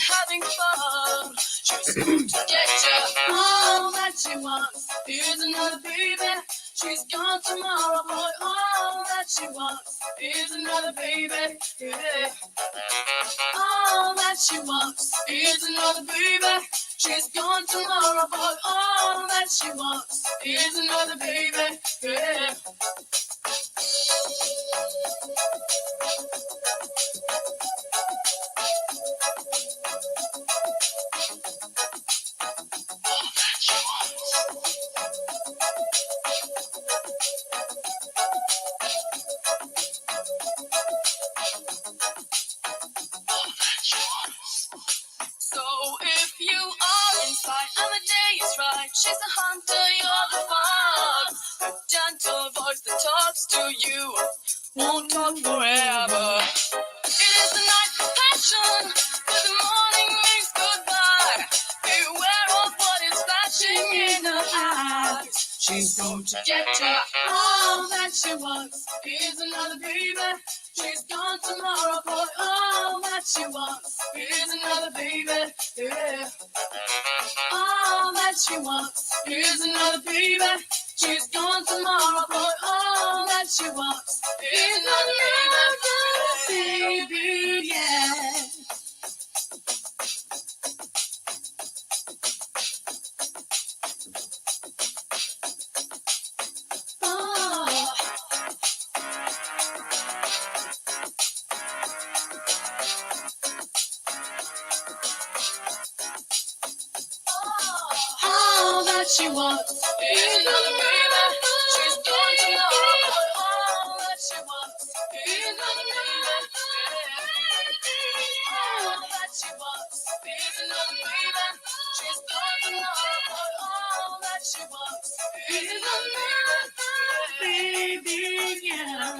having fun. She's going to get you. All that she wants is another baby. She's gone tomorrow, boy. All that she wants is another baby. Yeah. All that she wants is another baby. She's gone tomorrow, boy. All that she wants is another baby. Yeah. So if you are inside and the day is right, she's the hunter, you're the fox. The gentle voice that talks to you won't talk forever. It is the night for passion, but the morning means goodbye. Beware of what is flashing in her eyes. She's going to get you. All that she wants is another baby. She's gone tomorrow, boy. All that she wants is another baby. Yeah. All that she wants is another baby. She's gone tomorrow, boy. All that she wants is another baby. Yeah. Oh. All that she wants is another baby. She's going to know all that she wants is another baby. All that she wants is another baby. She's going to know all that she wants is another baby. Yeah.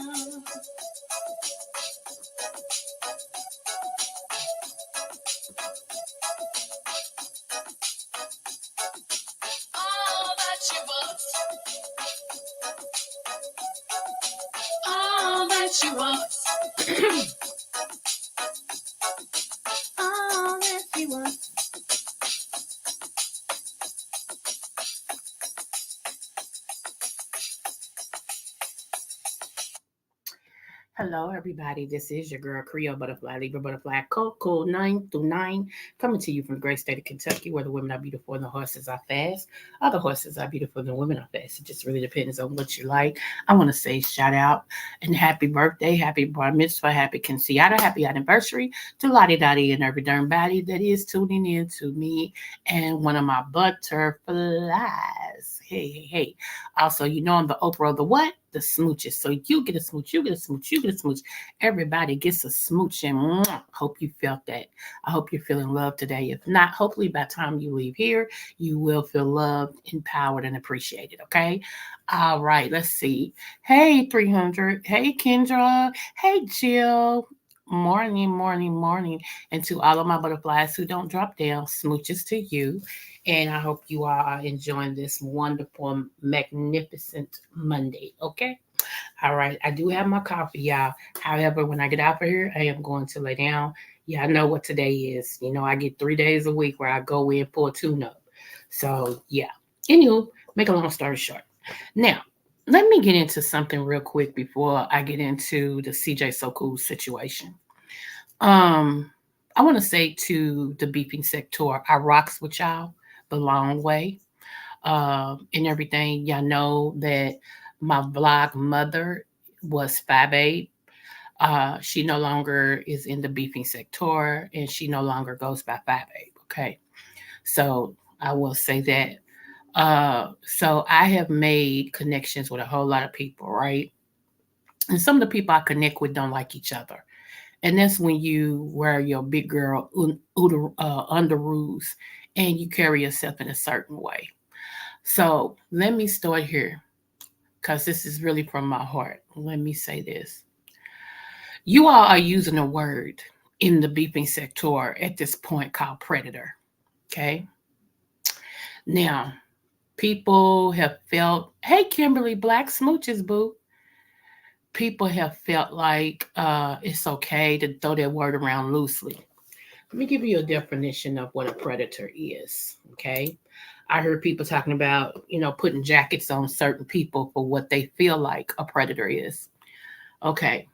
All that she wants. All that she wants. All that she wants. Hello, everybody. This is your girl, Creole Butterfly, Libra Butterfly, Coco 9 through 9, coming to you from the great state of Kentucky, where the women are beautiful and the horses are fast. Other horses are beautiful and the women are fast. It just really depends on what you like. I want to say shout out and happy birthday, happy bar mitzvah, happy quinceañera, happy anniversary to Lottie Dottie and every darn body that is tuning in to me and one of my butterflies. Hey. Also, you know I'm the Oprah of the what? The smooches. So you get a smooch, you get a smooch, you get a smooch. Everybody gets a smooch, and hope you felt that. I hope you're feeling love today. If not, hopefully by the time you leave here, you will feel loved, empowered, and appreciated. Okay. All right. Let's see. Hey, 300. Hey, Kendra. Hey, Jill. Morning. And to all of my butterflies who don't drop down, smooches to you. And I hope you all are enjoying this wonderful, magnificent Monday. Okay. All right. I do have my coffee, y'all. However, when I get out of here, I am going to lay down. Yeah, I know what today is. You know, I get 3 days a week where I go in for a tune up. So, yeah. Anywho, make a long story short. Now, let me get into something real quick before I get into the CJ So Cool situation. I want to say to the beeping sector, I rocks with y'all the long way. And everything. Y'all know that my vlog mother was 5'8". She no longer is in the beefing sector and she no longer goes by 5'8". Okay. So I will say that. So I have made connections with a whole lot of people, right? And some of the people I connect with don't like each other. And that's when you wear your big girl underoos and you carry yourself in a certain way. So let me start here because this is really from my heart. Let me say this. You all are using a word in the beeping sector at this point called predator. Okay. Now, people have felt, hey, Kimberly, black smooches, boo. People have felt like it's okay to throw that word around loosely. Let me give you a definition of what a predator is. Okay. I heard people talking about, putting jackets on certain people for what they feel like a predator is. Okay.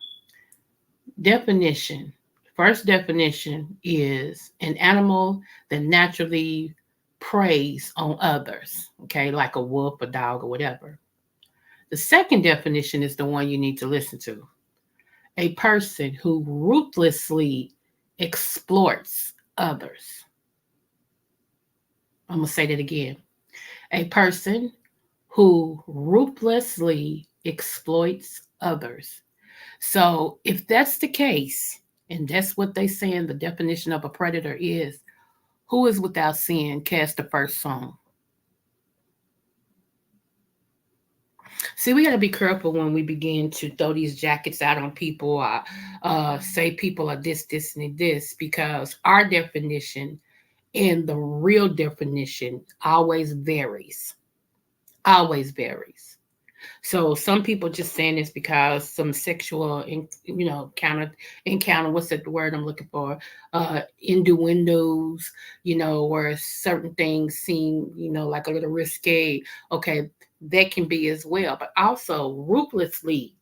Definition. First definition is an animal that naturally preys on others. Okay. Like a wolf, a dog, or whatever. The second definition is the one you need to listen to: a person who ruthlessly exploits others. I'm going to say that again. A person who ruthlessly exploits others. So, if that's the case, and that's what they say in the definition of a predator is, who is without sin cast the first stone. See, we got to be careful when we begin to throw these jackets out on people, say people are this, and this, because our definition and the real definition always varies. Always varies. So some people just saying this because some sexual, encounter. What's the word I'm looking for? Innuendos. Where certain things seem, like a little risque. Okay, that can be as well. But also ruthlessly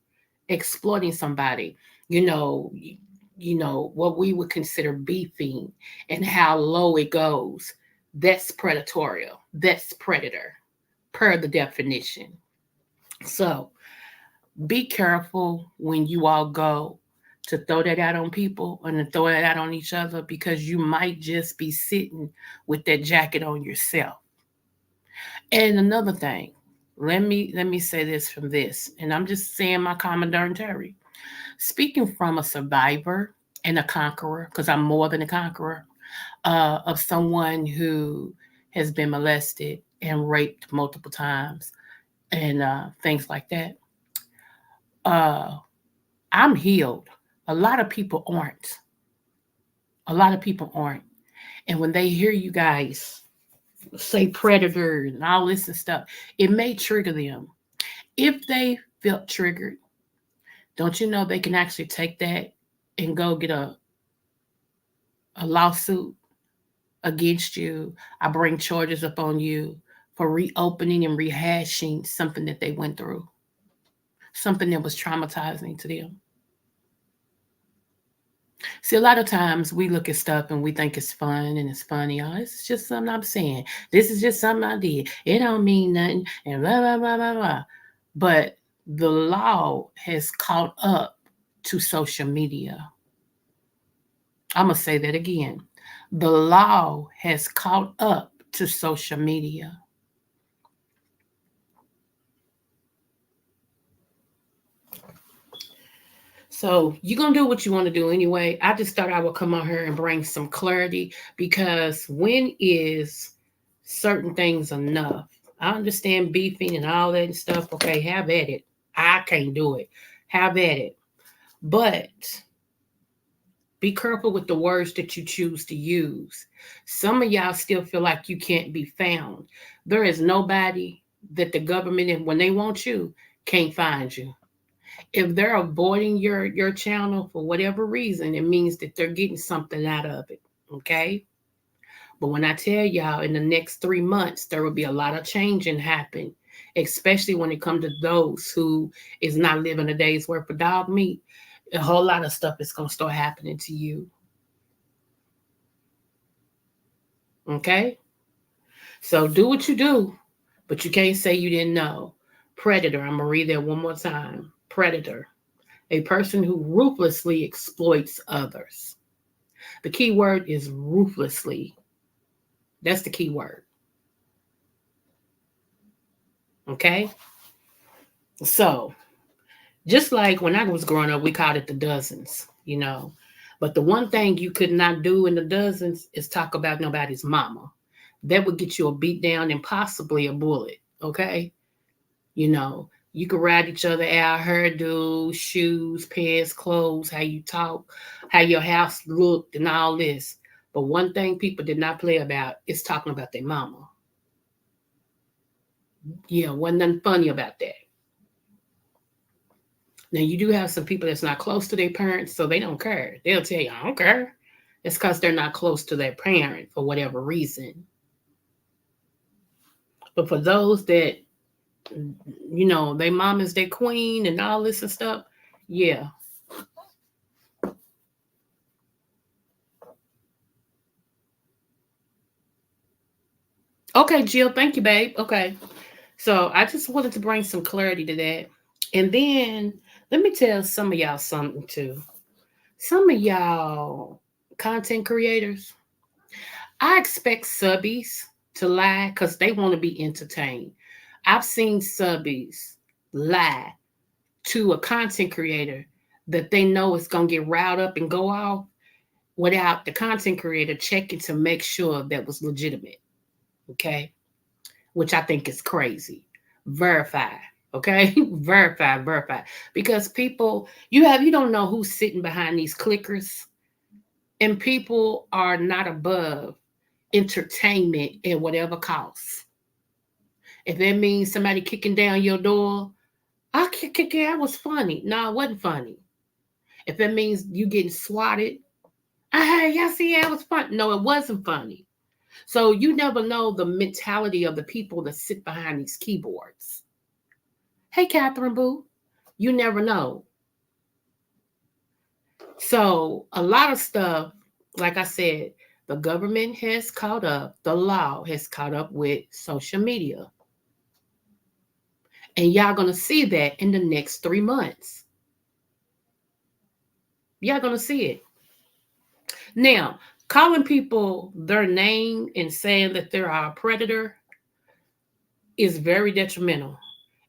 exploiting somebody. You know, what we would consider beefing and how low it goes. That's predatorial. That's predator per the definition. So be careful when you all go to throw that out on people and to throw that out on each other, because you might just be sitting with that jacket on yourself. And another thing, let me say this from this, and I'm just saying my commentary. Speaking from a survivor and a conqueror, because I'm more than a conqueror, of someone who has been molested and raped multiple times and things like that. Uh, I'm healed. A lot of people aren't. A lot of people aren't. And when they hear you guys say predator and all this and stuff, it may trigger them. If they felt triggered, don't you know they can actually take that and go get a lawsuit against you? I bring charges up on you for reopening and rehashing something that they went through, something that was traumatizing to them. See, a lot of times we look at stuff and we think it's fun and it's funny. Oh, it's just something I'm saying. This is just something I did. It don't mean nothing and blah, blah, blah, blah, blah. But the law has caught up to social media. I'm going to say that again. The law has caught up to social media. So you're gonna do what you want to do anyway. I just thought I would come on here and bring some clarity, because when is certain things enough? I understand beefing and all that and stuff. Okay, have at it. I can't do it. Have at it. But be careful with the words that you choose to use. Some of y'all still feel like you can't be found. There is nobody that the government, when they want you, can't find you. If they're avoiding your channel for whatever reason, it means that they're getting something out of it. Okay. But when I tell y'all in the next 3 months, there will be a lot of changing happen, especially when it comes to those who is not living a day's worth of dog meat. A whole lot of stuff is going to start happening to you. Okay. So do what you do, but you can't say you didn't know. Predator. I'm going to read that one more time. Predator: a person who ruthlessly exploits others. The key word is ruthlessly. That's the key word. Okay? So, just like when I was growing up, we called it the dozens. But the one thing you could not do in the dozens is talk about nobody's mama. That would get you a beat down and possibly a bullet. Okay? You could ride each other out, hairdo, shoes, pants, clothes, how you talk, how your house looked, and all this. But one thing people did not play about is talking about their mama. Yeah, wasn't nothing funny about that. Now you do have some people that's not close to their parents, so they don't care. They'll tell you, I don't care. It's because they're not close to their parent for whatever reason. But for those that, their mom is their queen and all this and stuff, yeah. Okay, Jill, thank you, babe. Okay. So I just wanted to bring some clarity to that. And then let me tell some of y'all something too. Some of y'all content creators, I expect subbies to lie because they want to be entertained. I've seen subbies lie to a content creator that they know is going to get riled up and go off without the content creator checking to make sure that was legitimate. Okay. Which I think is crazy. Verify. Okay. Verify. Because people, you don't know who's sitting behind these clickers, and people are not above entertainment at whatever cost. If that means somebody kicking down your door, I kick it. That was funny. No, it wasn't funny. If it means you getting swatted, hey, y'all see that was fun. No, it wasn't funny. So you never know the mentality of the people that sit behind these keyboards. Hey, Catherine Boo, you never know. So a lot of stuff, like I said, the government has caught up, the law has caught up with social media. And y'all gonna see that in the next 3 months. Y'all gonna see it. Now, calling people their name and saying that they're a predator is very detrimental.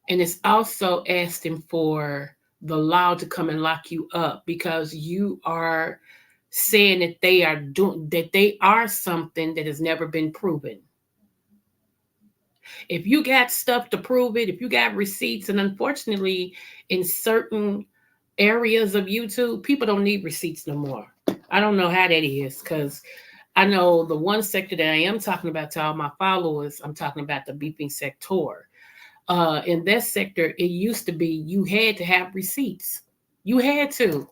And it's also asking for the law to come and lock you up because you are saying that they are something that has never been proven. If you got stuff to prove it, if you got receipts, and unfortunately, in certain areas of YouTube, people don't need receipts no more. I don't know how that is because I know the one sector that I am talking about to all my followers, I'm talking about the beeping sector. In that sector, it used to be you had to have receipts. You had to.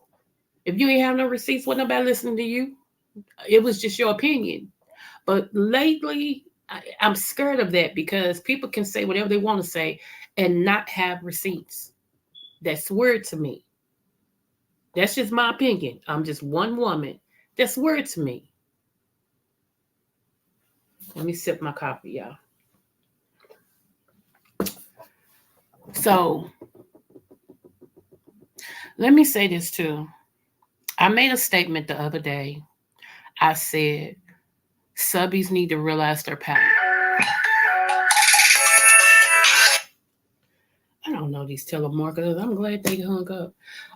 If you ain't have no receipts, wasn't nobody listening to you. It was just your opinion. But lately, I'm scared of that because people can say whatever they want to say and not have receipts. That's weird to me. That's just my opinion. I'm just one woman. That's weird to me. Let me sip my coffee, y'all. So let me say this too. I made a statement the other day. I said subbies need to realize their power. I don't know these telemarketers. I'm glad they hung up.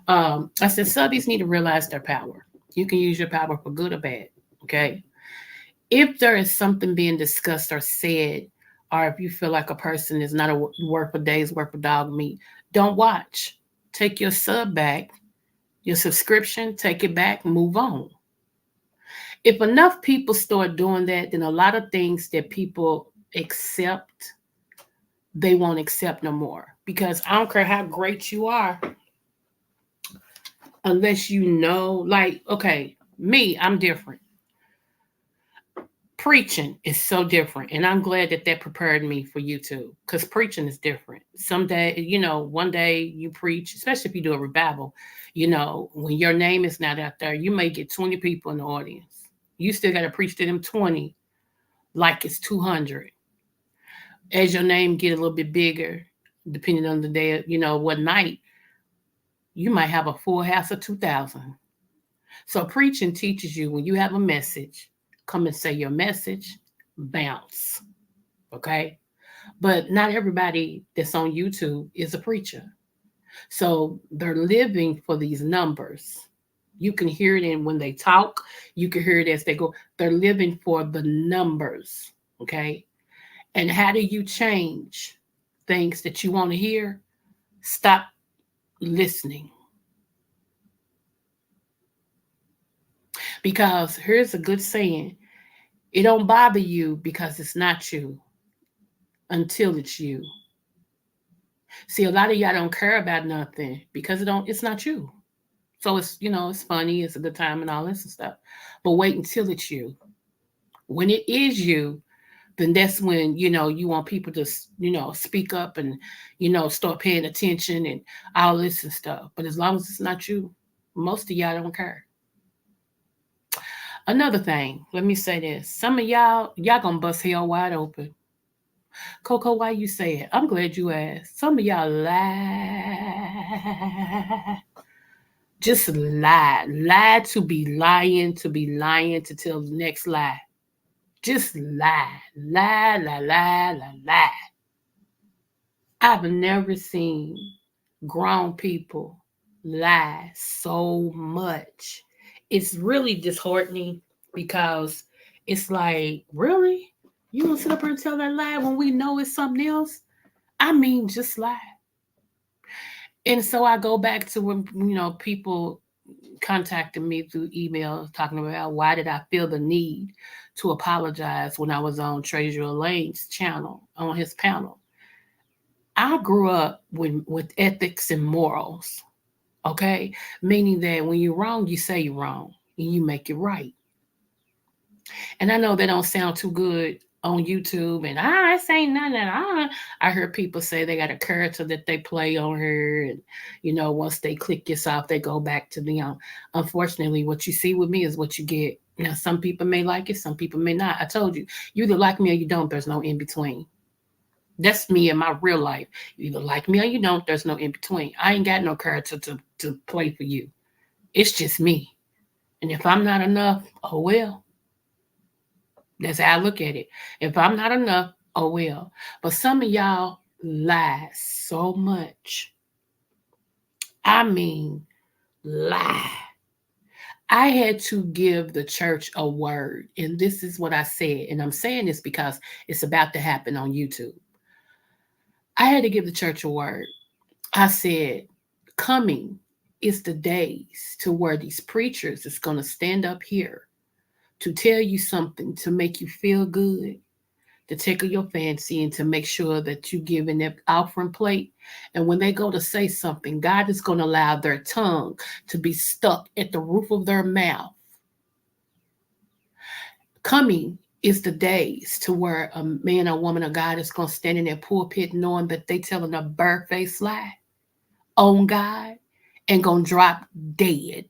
I said subbies need to realize their power. You can use your power for good or bad. Okay. If there is something being discussed or said, or if you feel like a person is not worth a day's worth of dog meat, don't watch. Take your sub back, your subscription, take it back, move on. If enough people start doing that, then a lot of things that people accept, they won't accept no more. Because I don't care how great you are, unless you know, like, okay, me, I'm different. Preaching is so different. And I'm glad that that prepared me for YouTube because preaching is different. Someday, one day you preach, especially if you do a revival, when your name is not out there, you may get 20 people in the audience. You still got to preach to them 20 like it's 200. As your name get a little bit bigger, depending on the day, what night, you might have a full house of 2,000. So preaching teaches you when you have a message, come and say your message, bounce. Okay. But not everybody that's on YouTube is a preacher. So they're living for these numbers. You can hear it in when they talk, you can hear it as they go. They're living for the numbers. Okay. And how do you change things that you want to hear? Stop listening. Because here's a good saying, it don't bother you because it's not you until it's you. See, a lot of y'all don't care about nothing because it's not you. So it's, it's funny, it's a good time and all this and stuff. But wait until it's you. When it is you, then that's when, you want people to, speak up and, start paying attention and all this and stuff. But as long as it's not you, most of y'all don't care. Another thing, let me say this. Some of y'all gonna bust hell wide open. Coco, why you say it? I'm glad you asked. Some of y'all lie. Just lie. Lie to be lying to tell the next lie. Just lie. Lie, lie, lie, lie, lie. I've never seen grown people lie so much. It's really disheartening because it's like, really? You gonna sit up here and tell that lie when we know it's something else? I mean, just lie. And so I go back to when, people contacted me through email talking about why did I feel the need to apologize when I was on Treasure Lane's channel, on his panel. I grew up with ethics and morals, okay? Meaning that when you're wrong, you say you're wrong and you make it right. And I know they don't sound too good on YouTube, and I say nothing. I heard people say they got a character that they play on her, and once they click this off, they go back to the. Unfortunately, what you see with me is what you get. Now, some people may like it, some people may not. I told you, you either like me or you don't. There's no in between. That's me in my real life. You either like me or you don't. There's no in between. I ain't got no character to play for you. It's just me. And if I'm not enough, oh well. That's how I look at it. If I'm not enough, oh well. But some of y'all lie so much. I mean, lie. I had to give the church a word. And this is what I said. And I'm saying this because it's about to happen on YouTube. I had to give the church a word. I said, coming is the days to where these preachers is going to stand up here to tell you something to make you feel good, to tickle your fancy, and to make sure that you give in that offering plate. And when they go to say something, God is going to allow their tongue to be stuck at the roof of their mouth. Coming is the days to where a man or woman of God is going to stand in their pulpit knowing that they telling a barefaced lie on God and going to drop dead.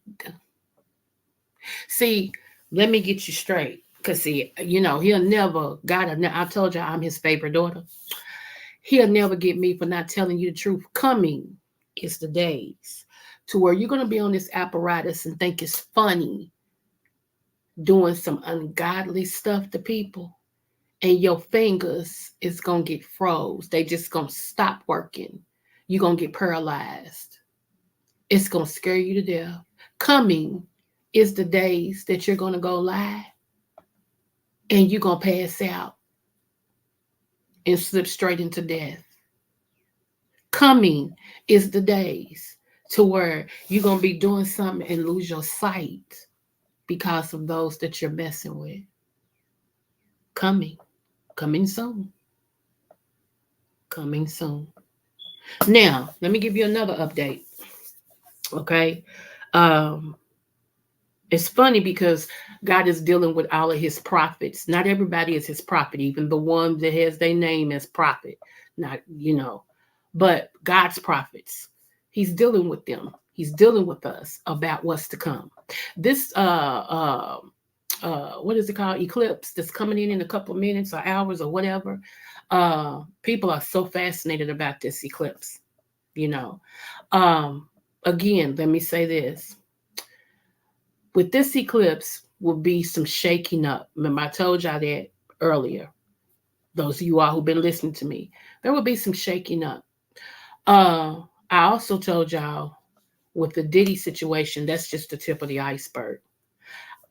See, let me get you straight. Because, see, he'll never, I told you I'm his favorite daughter. He'll never get me for not telling you the truth. Coming is the days to where you're going to be on this apparatus and think it's funny doing some ungodly stuff to people. And your fingers is going to get froze. They just going to stop working. You're going to get paralyzed. It's going to scare you to death. Coming is the days that you're going to go lie and you're going to pass out and slip straight into death. Coming is the days to where you're going to be doing something and lose your sight because of those that you're messing with. Coming. Coming soon. Coming soon. Now, let me give you another update. Okay. Um, it's funny because God is dealing with all of his prophets. Not everybody is his prophet, even the one that has their name as prophet. Not, but God's prophets. He's dealing with them. He's dealing with us about what's to come. This what is it called? Eclipse that's coming in a couple of minutes or hours or whatever. People are so fascinated about this eclipse, you know. Again, let me say this. With this eclipse will be some shaking up. Remember, I told y'all that earlier. Those of you all who've been listening to me, there will be some shaking up. I also told y'all with the Diddy situation, that's just the tip of the iceberg.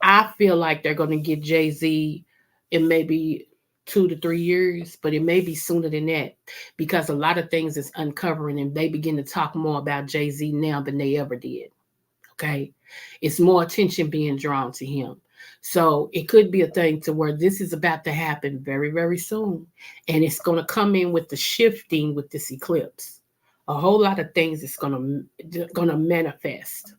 I feel like they're going to get Jay-Z in maybe 2 to 3 years, but it may be sooner than that because a lot of things is uncovering and they begin to talk more about Jay-Z now than they ever did. Okay. It's more attention being drawn to him. So it could be a thing to where this is about to happen very, very soon. And it's going to come in with the shifting with this eclipse. A whole lot of things is going to manifest.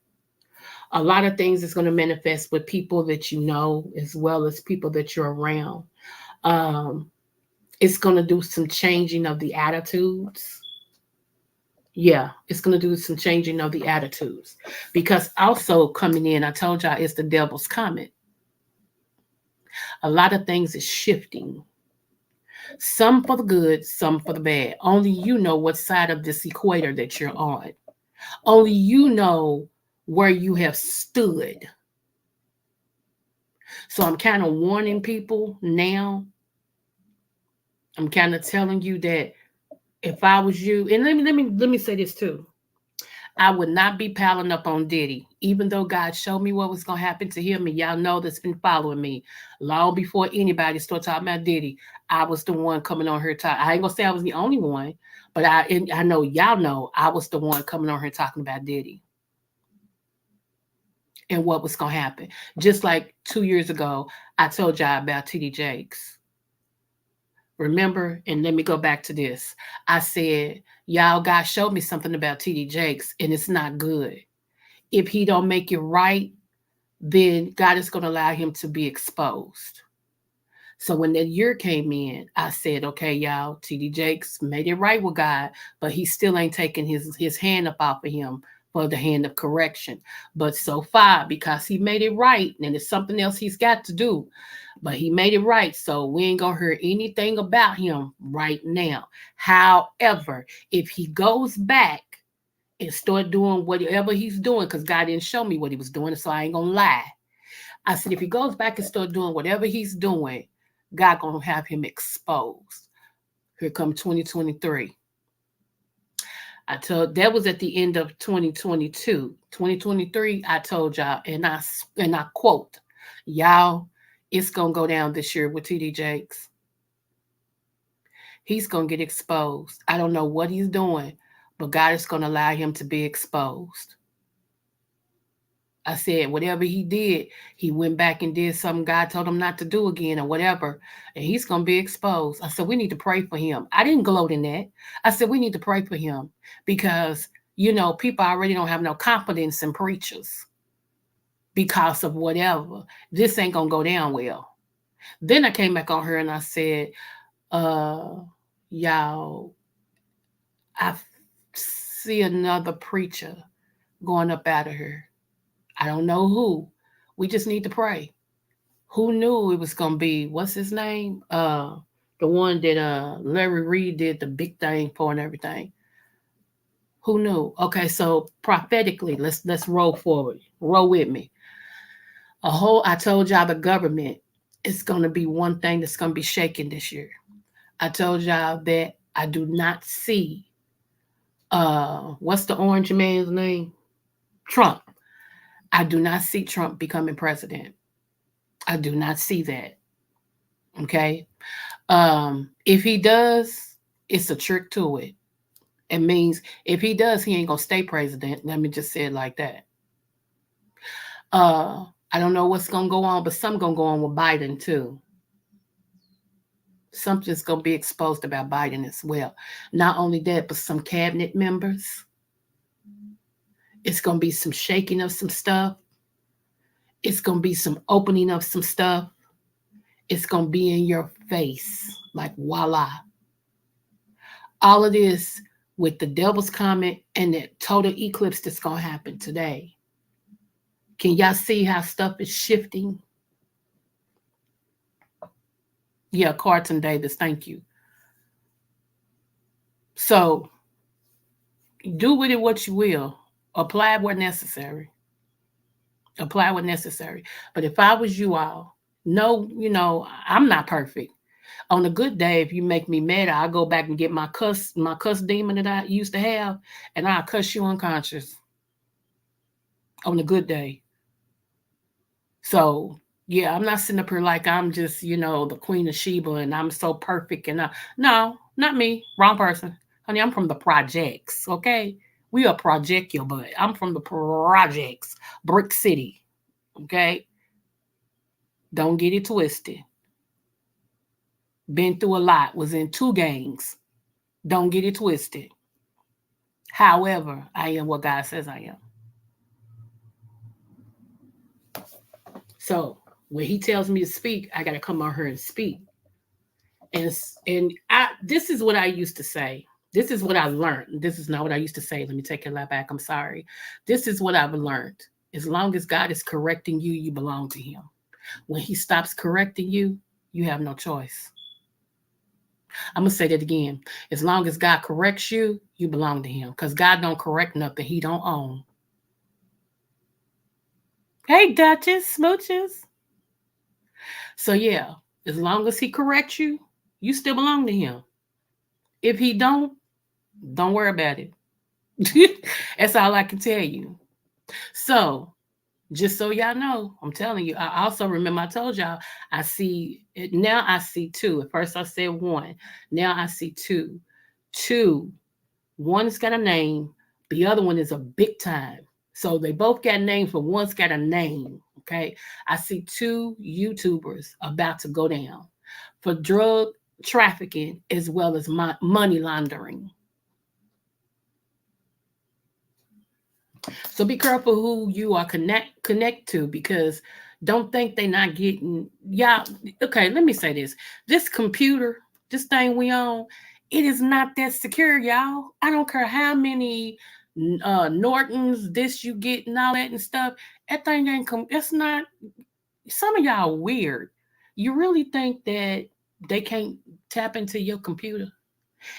A lot of things is going to manifest with people that you know as well as people that you're around. Um, it's going to do some changing of the attitudes. Yeah, it's going to do some changing of the attitudes. Because also coming in, I told y'all it's the devil's comment. A lot of things is shifting. Some for the good, some for the bad. Only you know what side of this equator that you're on. Only you know where you have stood. So I'm kind of warning people now. I'm kind of telling you that if I was you, and let me say this too. I would not be piling up on Diddy, even though God showed me what was gonna happen to him, and y'all know that's been following me long before anybody started talking about Diddy. I was the one coming on her talk. I ain't gonna say I was the only one, but I know y'all know I was the one coming on her talking about Diddy and what was gonna happen. Just like 2 years ago, I told y'all about TD Jakes. Remember? And let me go back to this. I said, y'all, God showed me something about TD Jakes, and it's not good. If he don't make it right, then God is going to allow him to be exposed. So when that year came in, I said, okay, y'all, TD Jakes made it right with God, but he still ain't taking his hand up off of him for the hand of correction. But so far, because he made it right, and it's something else he's got to do, but he made it right. So we ain't gonna hear anything about him right now. However, if he goes back and start doing whatever he's doing, because God didn't show me what he was doing, so I ain't gonna lie. I said, if he goes back and start doing whatever he's doing, God gonna have him exposed. Here come 2023. I told that was at the end of 2022. 2023, I told y'all, and I quote, y'all, it's gonna go down this year with TD Jakes. He's gonna get exposed. I don't know what he's doing, but God is gonna allow him to be exposed. I said, whatever he did, he went back and did something God told him not to do again or whatever, and he's going to be exposed. I said, we need to pray for him. I didn't gloat in that. I said, we need to pray for him because, people already don't have no confidence in preachers because of whatever. This ain't going to go down well. Then I came back on her and I said, uh, y'all, I see another preacher going up out of here. I don't know who. We just need to pray. Who knew it was gonna be what's his name? The one that Larry Reed did the big thing for and everything. Who knew? Okay, so prophetically, let's roll forward. Roll with me. I told y'all the government is gonna be one thing that's gonna be shaken this year. I told y'all that I do not see what's the orange man's name? Trump. I do not see Trump becoming president. I do not see that. Okay. If he does, it's a trick to it. It means if he does, he ain't gonna stay president. Let me just say it like that. Uh, I don't know what's gonna go on, but something gonna go on with Biden too. Something's gonna be exposed about Biden as well. Not only that, but some cabinet members. It's gonna be some shaking of some stuff. It's gonna be some opening of some stuff. It's gonna be in your face, like voila. All of this with the devil's comment and the total eclipse that's gonna happen today. Can y'all see how stuff is shifting? Yeah, Carlton Davis, thank you. So do with it what you will. Apply where necessary. Apply where necessary. But if I was you all, no, I'm not perfect. On a good day, if you make me mad, I'll go back and get my cuss demon that I used to have, and I'll cuss you unconscious on a good day. So yeah, I'm not sitting up here like I'm just, the Queen of Sheba and I'm so perfect no, not me. Wrong person. Honey, I'm from the projects, okay? We are project your butt. I'm from the projects, Brick City, okay? Don't get it twisted. Been through a lot, was in 2 gangs. Don't get it twisted. However, I am what God says I am. So when he tells me to speak, I got to come on here and speak. And this is what I used to say. This is what I learned. This is not what I used to say. Let me take a lot back. I'm sorry. This is what I've learned. As long as God is correcting you, you belong to Him. When He stops correcting you, you have no choice. I'm gonna say that again. As long as God corrects you, you belong to Him. Because God don't correct nothing He don't own. Hey, Duchess, smooches. So yeah, as long as He corrects you, you still belong to Him. If He don't worry about it. That's all I can tell you. So, just so y'all know, I'm telling you, I also remember I told y'all I see it now. I see two. At first I said one. Now I see two. Two. One's got a name, the other one is a big time. So they both got names, but one's got a name. Okay. I see two YouTubers about to go down for drug trafficking as well as money laundering. So be careful who you are connect to because don't think they not getting y'all. Okay, let me say this: this computer, this thing we own, it is not that secure, y'all. I don't care how many Nortons this you get and all that and stuff. That thing ain't come. It's not. Some of y'all weird. You really think that they can't tap into your computer?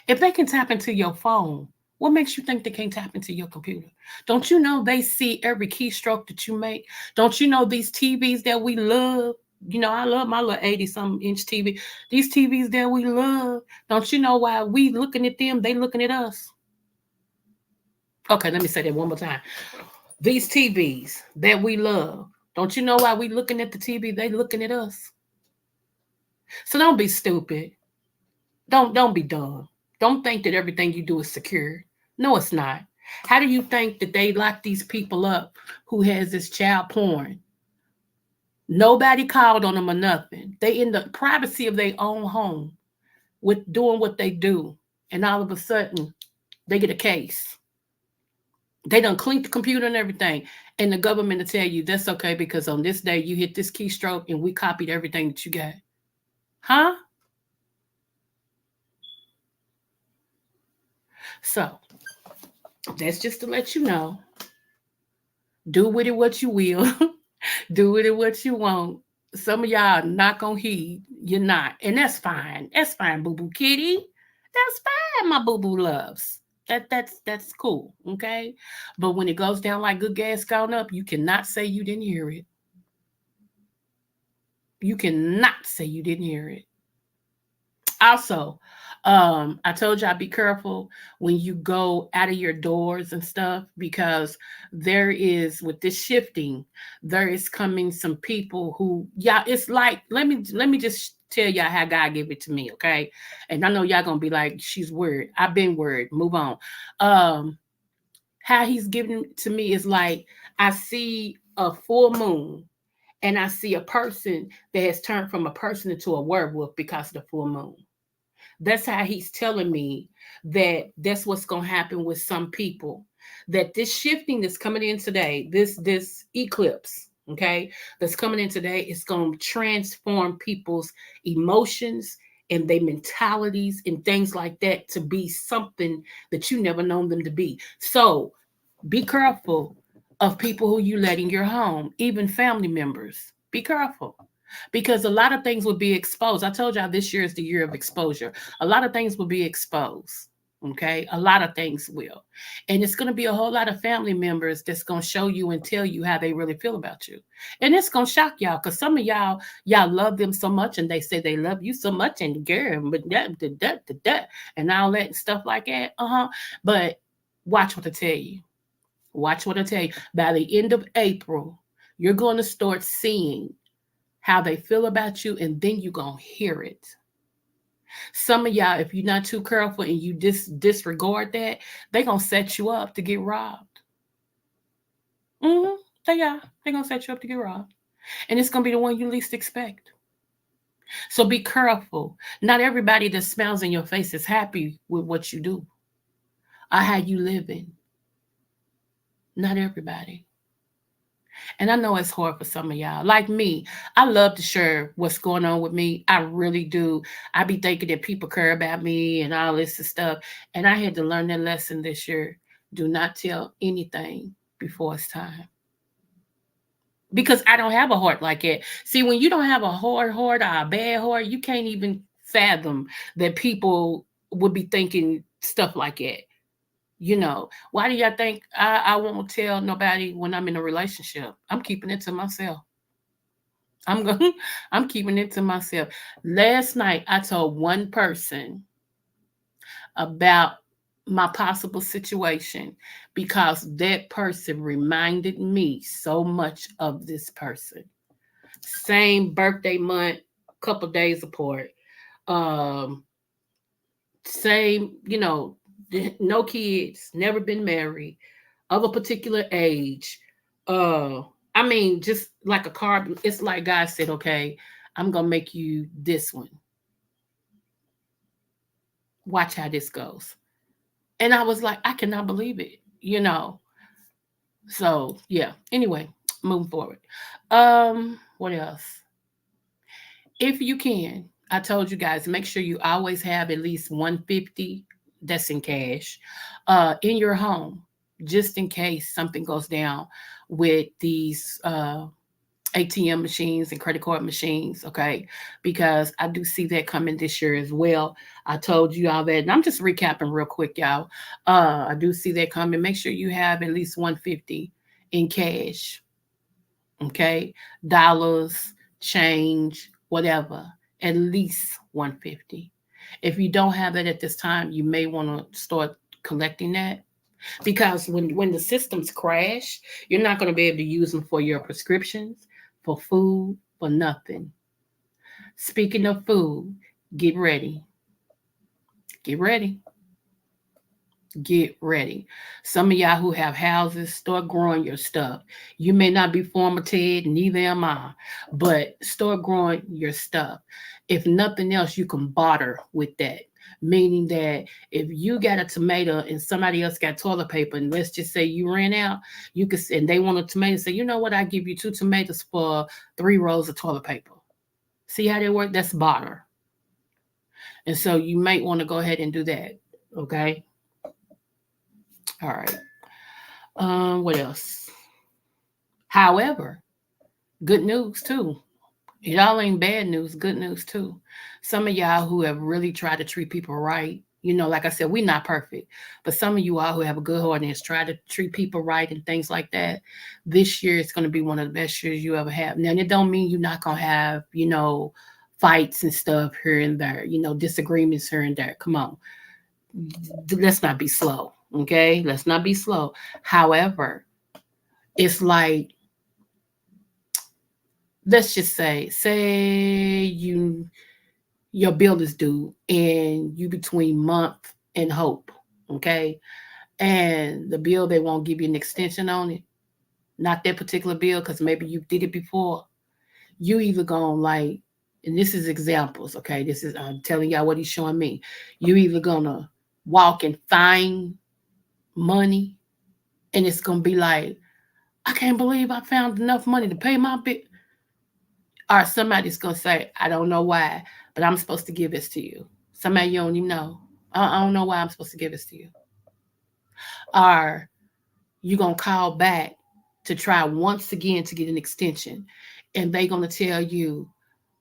If they can tap into your phone, what makes you think they can't tap into your computer? Don't you know they see every keystroke that you make? Don't you know these TVs that we love? You know, I love my little 80 some inch TV. These TVs that we love. Don't you know why we looking at them, they looking at us? Okay, let me say that one more time. These TVs that we love. Don't you know why we looking at the TV, they looking at us? So don't be stupid. Don't be dumb. Don't think that everything you do is secure. No, it's not. How do you think that they lock these people up who has this child porn? Nobody called on them or nothing. They in the privacy of their own home with doing what they do. And all of a sudden, they get a case. They done cleaned the computer and everything. And the government will tell you that's okay because on this day you hit this keystroke and we copied everything that you got. Huh? So that's just to let you know. Do with it what you will. Do with it what you want. Some of y'all not gonna heed. You're not, and that's fine. That's fine, boo boo kitty. That's fine, my boo boo loves. That's cool. Okay, but when it goes down like good gas gone up, you cannot say you didn't hear it. You cannot say you didn't hear it. Also, I told y'all be careful when you go out of your doors and stuff because there is with this shifting, there is coming some people who yeah, it's like let me just tell y'all how God gave it to me, okay? And I know y'all gonna be like, she's weird. I've been weird. Move on. Um, how he's giving it to me is like I see a full moon and I see a person that has turned from a person into a werewolf because of the full moon. That's how he's telling me that that's what's going to happen with some people. That this shifting that's coming in today, this eclipse, okay, that's coming in today is going to transform people's emotions and their mentalities and things like that to be something that you never known them to be. So be careful of people who you let in your home, even family members. Be careful because a lot of things will be exposed. I told y'all this year is the year of exposure. A lot of things will be exposed. Okay, a lot of things will, and it's going to be a whole lot of family members that's going to show you and tell you how they really feel about you, and it's going to shock y'all because some of y'all love them so much, and they say they love you so much, and girl, but that, and all that and stuff like that. But watch what I tell you. Watch what I tell you. By the end of April, you're going to start seeing how they feel about you, and then you're going to hear it. Some of y'all, if you're not too careful and you disregard that, they're going to set you up to get robbed. Mm-hmm. They are. They're going to set you up to get robbed. And it's going to be the one you least expect. So be careful. Not everybody that smiles in your face is happy with what you do or how you living. Not everybody. And I know it's hard for some of y'all. Like me, I love to share what's going on with me. I really do. I be thinking that people care about me and all this stuff. And I had to learn that lesson this year. Do not tell anything before it's time. Because I don't have a heart like that. See, when you don't have a hard heart or a bad heart, you can't even fathom that people would be thinking stuff like that. Why do y'all think I won't tell nobody when I'm in a relationship? I'm keeping it to myself. I'm going I'm keeping it to myself. Last night I told one person about my possible situation because that person reminded me so much of this person. Same birthday month, couple days apart. Um, Same, no kids, never been married, of a particular age. Uh, I mean, just like a card. It's like God said, "Okay, I'm gonna make you this one. Watch how this goes." And I was like, I cannot believe it. So yeah. Anyway, moving forward. What else? If you can, I told you guys, make sure you always have at least 150 that's in cash in your home, just in case something goes down with these ATM machines and credit card machines, okay? Because I do see that coming this year as well. I told you all that, and I'm just recapping real quick, y'all. I do see that coming. Make sure you have at least 150 in cash, okay? Dollars, change, whatever, at least 150. If you don't have it at this time, you may want to start collecting that because when the systems crash, you're not going to be able to use them for your prescriptions, for food, for nothing. Speaking of food, get ready. Get ready. Get ready. Some of y'all who have houses, start growing your stuff. You may not be formatted, neither am I, but start growing your stuff. If nothing else, you can barter with that. Meaning that if you got a tomato and somebody else got toilet paper, and let's just say you ran out, you could and they want a tomato, say, you know what, I give you 2 tomatoes for 3 rolls of toilet paper. See how they work? That's barter. And so you might want to go ahead and do that. Okay. All right. What else? However, good news too. It all ain't bad news, good news too. Some of y'all who have really tried to treat people right, like I said, we not perfect, but some of you all who have a good heart and has tried to treat people right and things like that, this year is going to be one of the best years you ever have. Now, it don't mean you're not going to have, fights and stuff here and there, disagreements here and there. Come on. Let's not be slow. Okay. Let's not be slow. However, it's like, let's just say your bill is due and you between month and hope, okay, and the bill, they won't give you an extension on it, not that particular bill, because maybe you did it before. You either gonna like, and this is examples, okay, this is, I'm telling y'all what he's showing me. You either gonna walk and find money, and it's gonna be like, I can't believe I found enough money to pay my bill. Or somebody's gonna say, I don't know why, but I'm supposed to give this to you. Somebody you don't even know. I don't know why I'm supposed to give this to you. Or you gonna call back to try once again to get an extension, and they gonna tell you,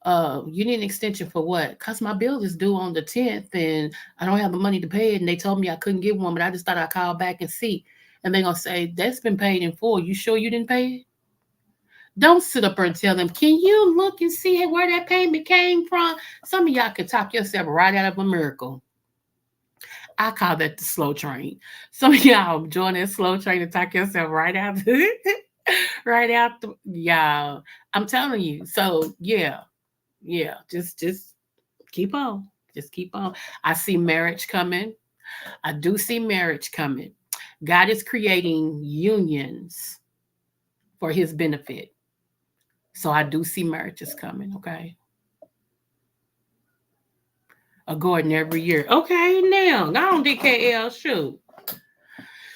you need an extension for what? Cause my bill is due on the 10th, and I don't have the money to pay it. And they told me I couldn't get one, but I just thought I'd call back and see. And they gonna say that's been paid in full. You sure you didn't pay it? Don't sit up there and tell them, can you look and see where that payment came from? Some of y'all can talk yourself right out of a miracle. I call that the slow train. Some of y'all join that slow train and talk yourself right out. Right out y'all. I'm telling you. So yeah. Just keep on. Just keep on. I see marriage coming. I do see marriage coming. God is creating unions for his benefit. So I do see marriages coming, okay? A Gordon every year. Okay, now, go on DKL, shoot.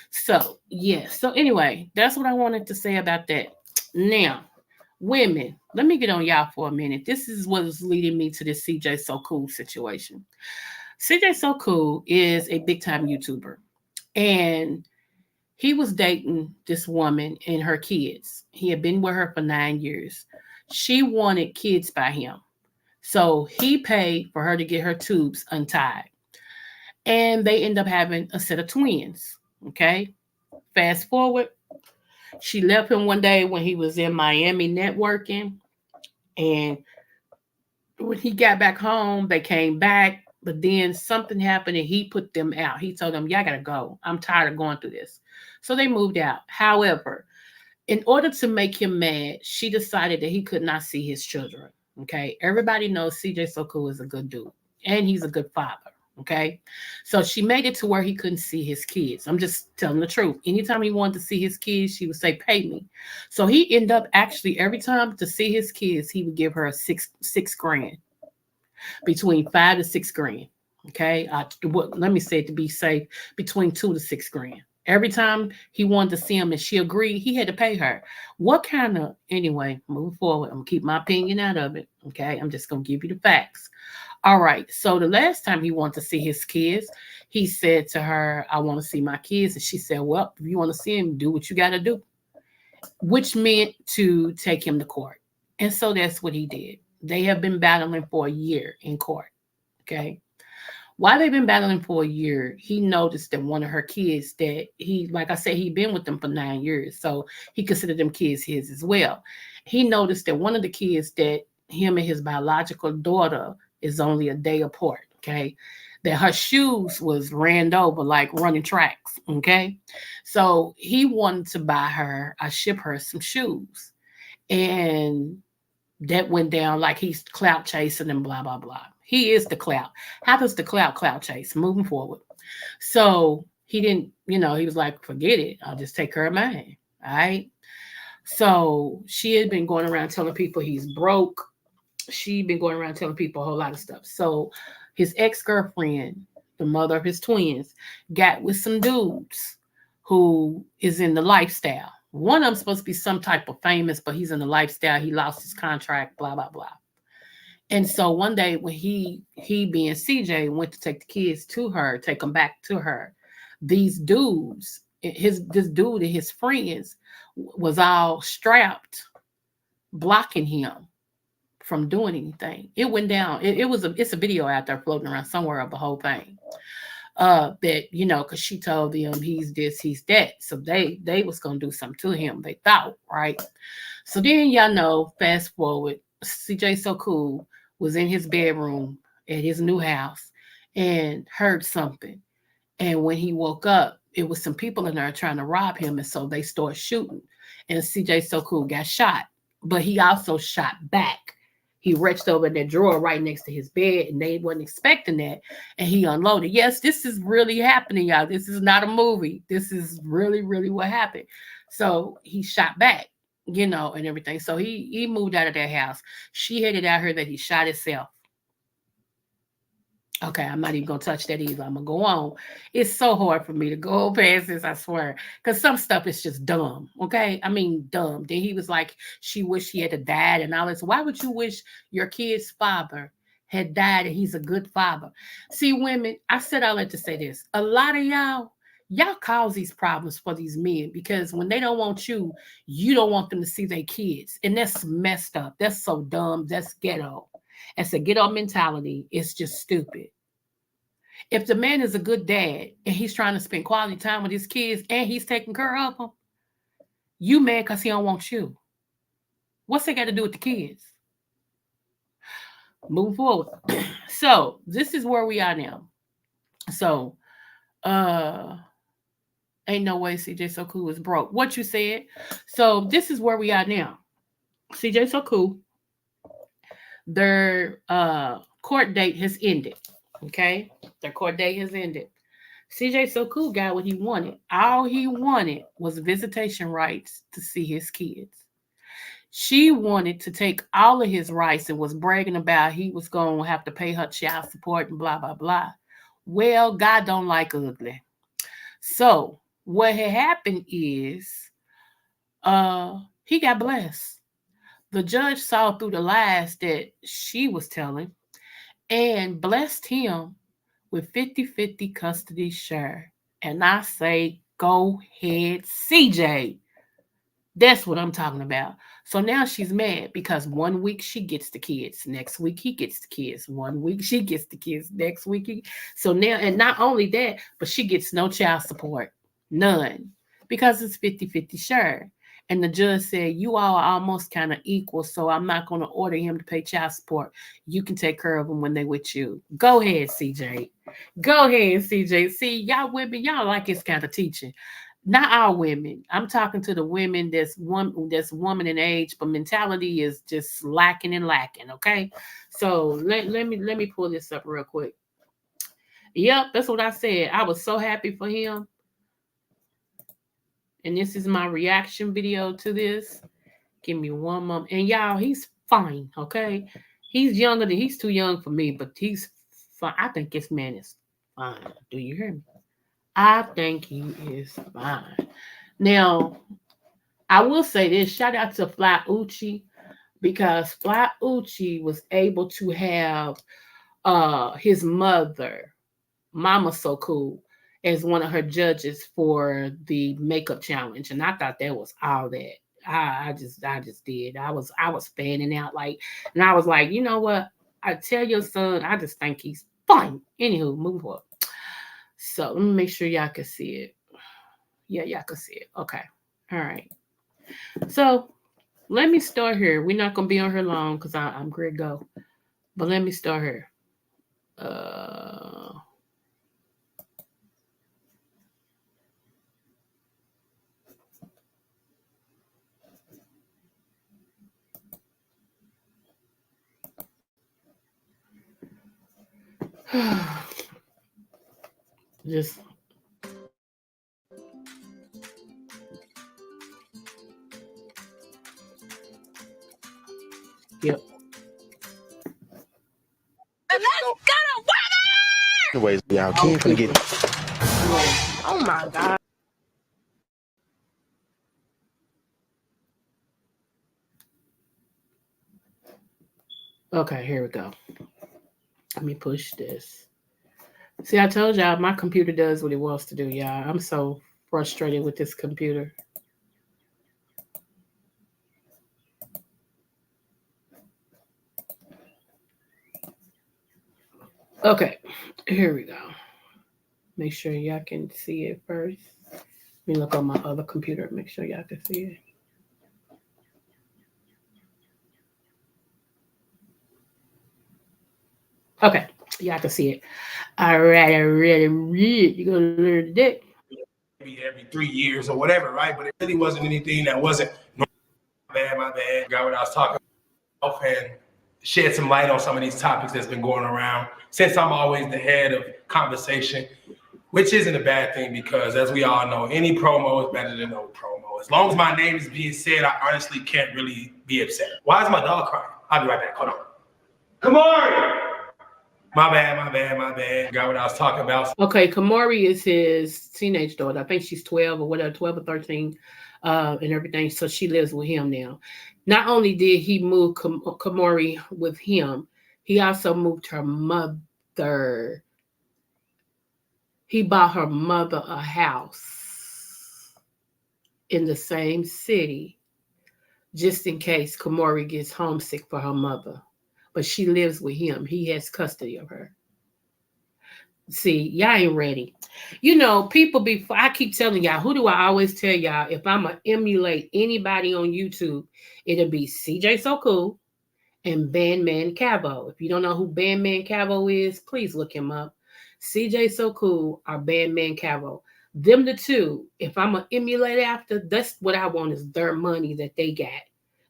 So, yes. So anyway, that's what I wanted to say about that. Now, women, let me get on y'all for a minute. This is what is leading me to this CJ So Cool situation. CJ So Cool is a big time YouTuber, and he was dating this woman and her kids. He had been with her for 9 years. She wanted kids by him. So he paid for her to get her tubes untied. And they end up having a set of twins. Okay. Fast forward, she left him one day when he was in Miami networking. And when he got back home, they came back. But then something happened and he put them out. He told them, y'all got to go. I'm tired of going through this. So they moved out. However, in order to make him mad, she decided that he could not see his children. Okay. Everybody knows CJ Soku is a good dude and he's a good father. Okay. So she made it to where he couldn't see his kids. I'm just telling the truth. Anytime he wanted to see his kids, she would say, pay me. So he ended up actually every time to see his kids, he would give her a six grand, between 5 to 6 grand. Okay. Let me say it to be safe, between 2 to 6 grand. Every time he wanted to see him and she agreed, he had to pay her. What kind of, anyway, moving forward, I'm going to keep my opinion out of it. Okay. I'm just going to give you the facts. All right. So the last time he wanted to see his kids, he said to her, I want to see my kids. And she said, well, if you want to see him, do what you got to do, which meant to take him to court. And so that's what he did. They have been battling for a year in court. Okay. While they've been battling for a year, he noticed that one of her kids, that he, like I said, he'd been with them for 9 years. So he considered them kids his as well. He noticed that one of the kids, that him and his biological daughter is only a day apart. Okay. That her shoes was ran over like running tracks. Okay. So he wanted to buy her, I ship her some shoes. And that went down like he's clout chasing and blah blah blah. He is the clout. How does the clout chase? Moving forward. So he didn't, he was like, forget it. I'll just take care of mine. All right. So she had been going around telling people he's broke. She'd been going around telling people a whole lot of stuff. So his ex-girlfriend, the mother of his twins, got with some dudes who is in the lifestyle. One of them supposed to be some type of famous, but he's in the lifestyle. He lost his contract, blah, blah, blah. And so one day when he being CJ went to take the kids to her, take them back to her, these dudes, this dude and his friends was all strapped, blocking him from doing anything. It went down. It's a video out there floating around somewhere of the whole thing. That because she told them he's this, he's that. So they was gonna do something to him. They thought, right? So then y'all know, fast forward, CJ So Cool was in his bedroom at his new house and heard something. And when he woke up, it was some people in there trying to rob him. And so they started shooting. And CJ So Cool got shot. But he also shot back. He reached over in that drawer right next to his bed, and they wasn't expecting that. And he unloaded. Yes, this is really happening, y'all. This is not a movie. This is really, really what happened. So he shot back, and everything. So he moved out of that house. She headed out here that he shot himself. Okay, I'm not even gonna touch that either. I'm gonna go on. It's so hard for me to go past this, I swear. Because some stuff is just dumb. Okay. I mean dumb. Then he was like, she wished he had died and all this. Why would you wish your kid's father had died and he's a good father? See, women, I said all that to say this. A lot of y'all cause these problems for these men because when they don't want you, you don't want them to see their kids. And that's messed up. That's so dumb. That's ghetto. It's a ghetto mentality. It's just stupid. If the man is a good dad and he's trying to spend quality time with his kids and he's taking care of them, you mad because he don't want you. What's that got to do with the kids? Move forward. So this is where we are now. So uh ain't no way CJ So Cool is broke. What you said. So this is where we are now. CJ So Cool, their court date has ended. Okay? Their court date has ended. CJ So Cool got what he wanted. All he wanted was visitation rights to see his kids. She wanted to take all of his rights and was bragging about he was going to have to pay her child support and blah, blah, blah. Well, God don't like ugly. So what had happened is He got blessed. The judge saw through the lies that she was telling and blessed him with 50-50 custody share. And I say, go ahead, CJ. That's what I'm talking about. So now she's mad because 1 week she gets the kids, next week he gets the kids, 1 week she gets the kids, next week he. So now, and not only that, but she gets no child support, none, because it's 50-50 share. And the judge said, you all are almost kind of equal, so I'm not going to order him to pay child support. You can take care of them when they with you. Go ahead, CJ. Go ahead, CJ. See, y'all women, y'all like this kind of teaching. Not all women. I'm talking to the women that's woman in age, but mentality is just lacking and lacking. Okay, so let me pull this up real quick. Yep, that's what I said. I was so happy for him, and this is my reaction video to this. Give me one moment, and y'all, he's fine. Okay, he's too young for me, but he's fine. I think this man is fine. Do you hear me? I think he is fine. Now, I will say this, shout out to Fly Uchi because Fly Uchi was able to have his mother, Mama So Cool, as one of her judges for the makeup challenge. And I thought that was all that. I just did. I was fanning out like, and I was like, you know what? I tell your son, I just think he's fine. Anywho, move up. So let me make sure y'all can see it. Yeah, y'all can see it. Okay. All right. So let me start here. We're not gonna be on here long because I'm great go. But let me start here. Uh, just yep. And that's gonna Anyways, y'all, King finna get. Oh my god. Okay, here we go. Let me push this. See, I told y'all my computer does what it wants to do, y'all. I'm so frustrated with this computer. Okay, here we go. Make sure y'all can see it first. Let me look on my other computer. Make sure y'all can see it. Okay, y'all can see it. All right, I read. You gonna learn today? maybe every 3 years or whatever, right? But it really wasn't anything that wasn't my bad. Got what I was talking about and shed some light on some of these topics that's been going around. Since I'm always the head of conversation, which isn't a bad thing because, as we all know, any promo is better than no promo. As long as my name is being said, I honestly can't really be upset. Why is my dog crying? I'll be right back. Hold on. Come on. My bad. Got what I was talking about. Okay, Kamari is his teenage daughter. I think she's 12 or whatever, 12 or 13, and everything. So she lives with him now. Not only did he move Kamari with him, he also moved her mother. He bought her mother a house in the same city just in case Kamari gets homesick for her mother. But she lives with him. He has custody of her. See, y'all ain't ready. You know, people before I keep telling y'all, who do I always tell y'all? If I'm gonna emulate anybody on YouTube, it'll be CJ So Cool and Bandman Cavo. If you don't know who Bandman Cavo is, please look him up. CJ So Cool or Bandman Cavo. Them the two. If I'm gonna emulate after, that's what I want is their money that they got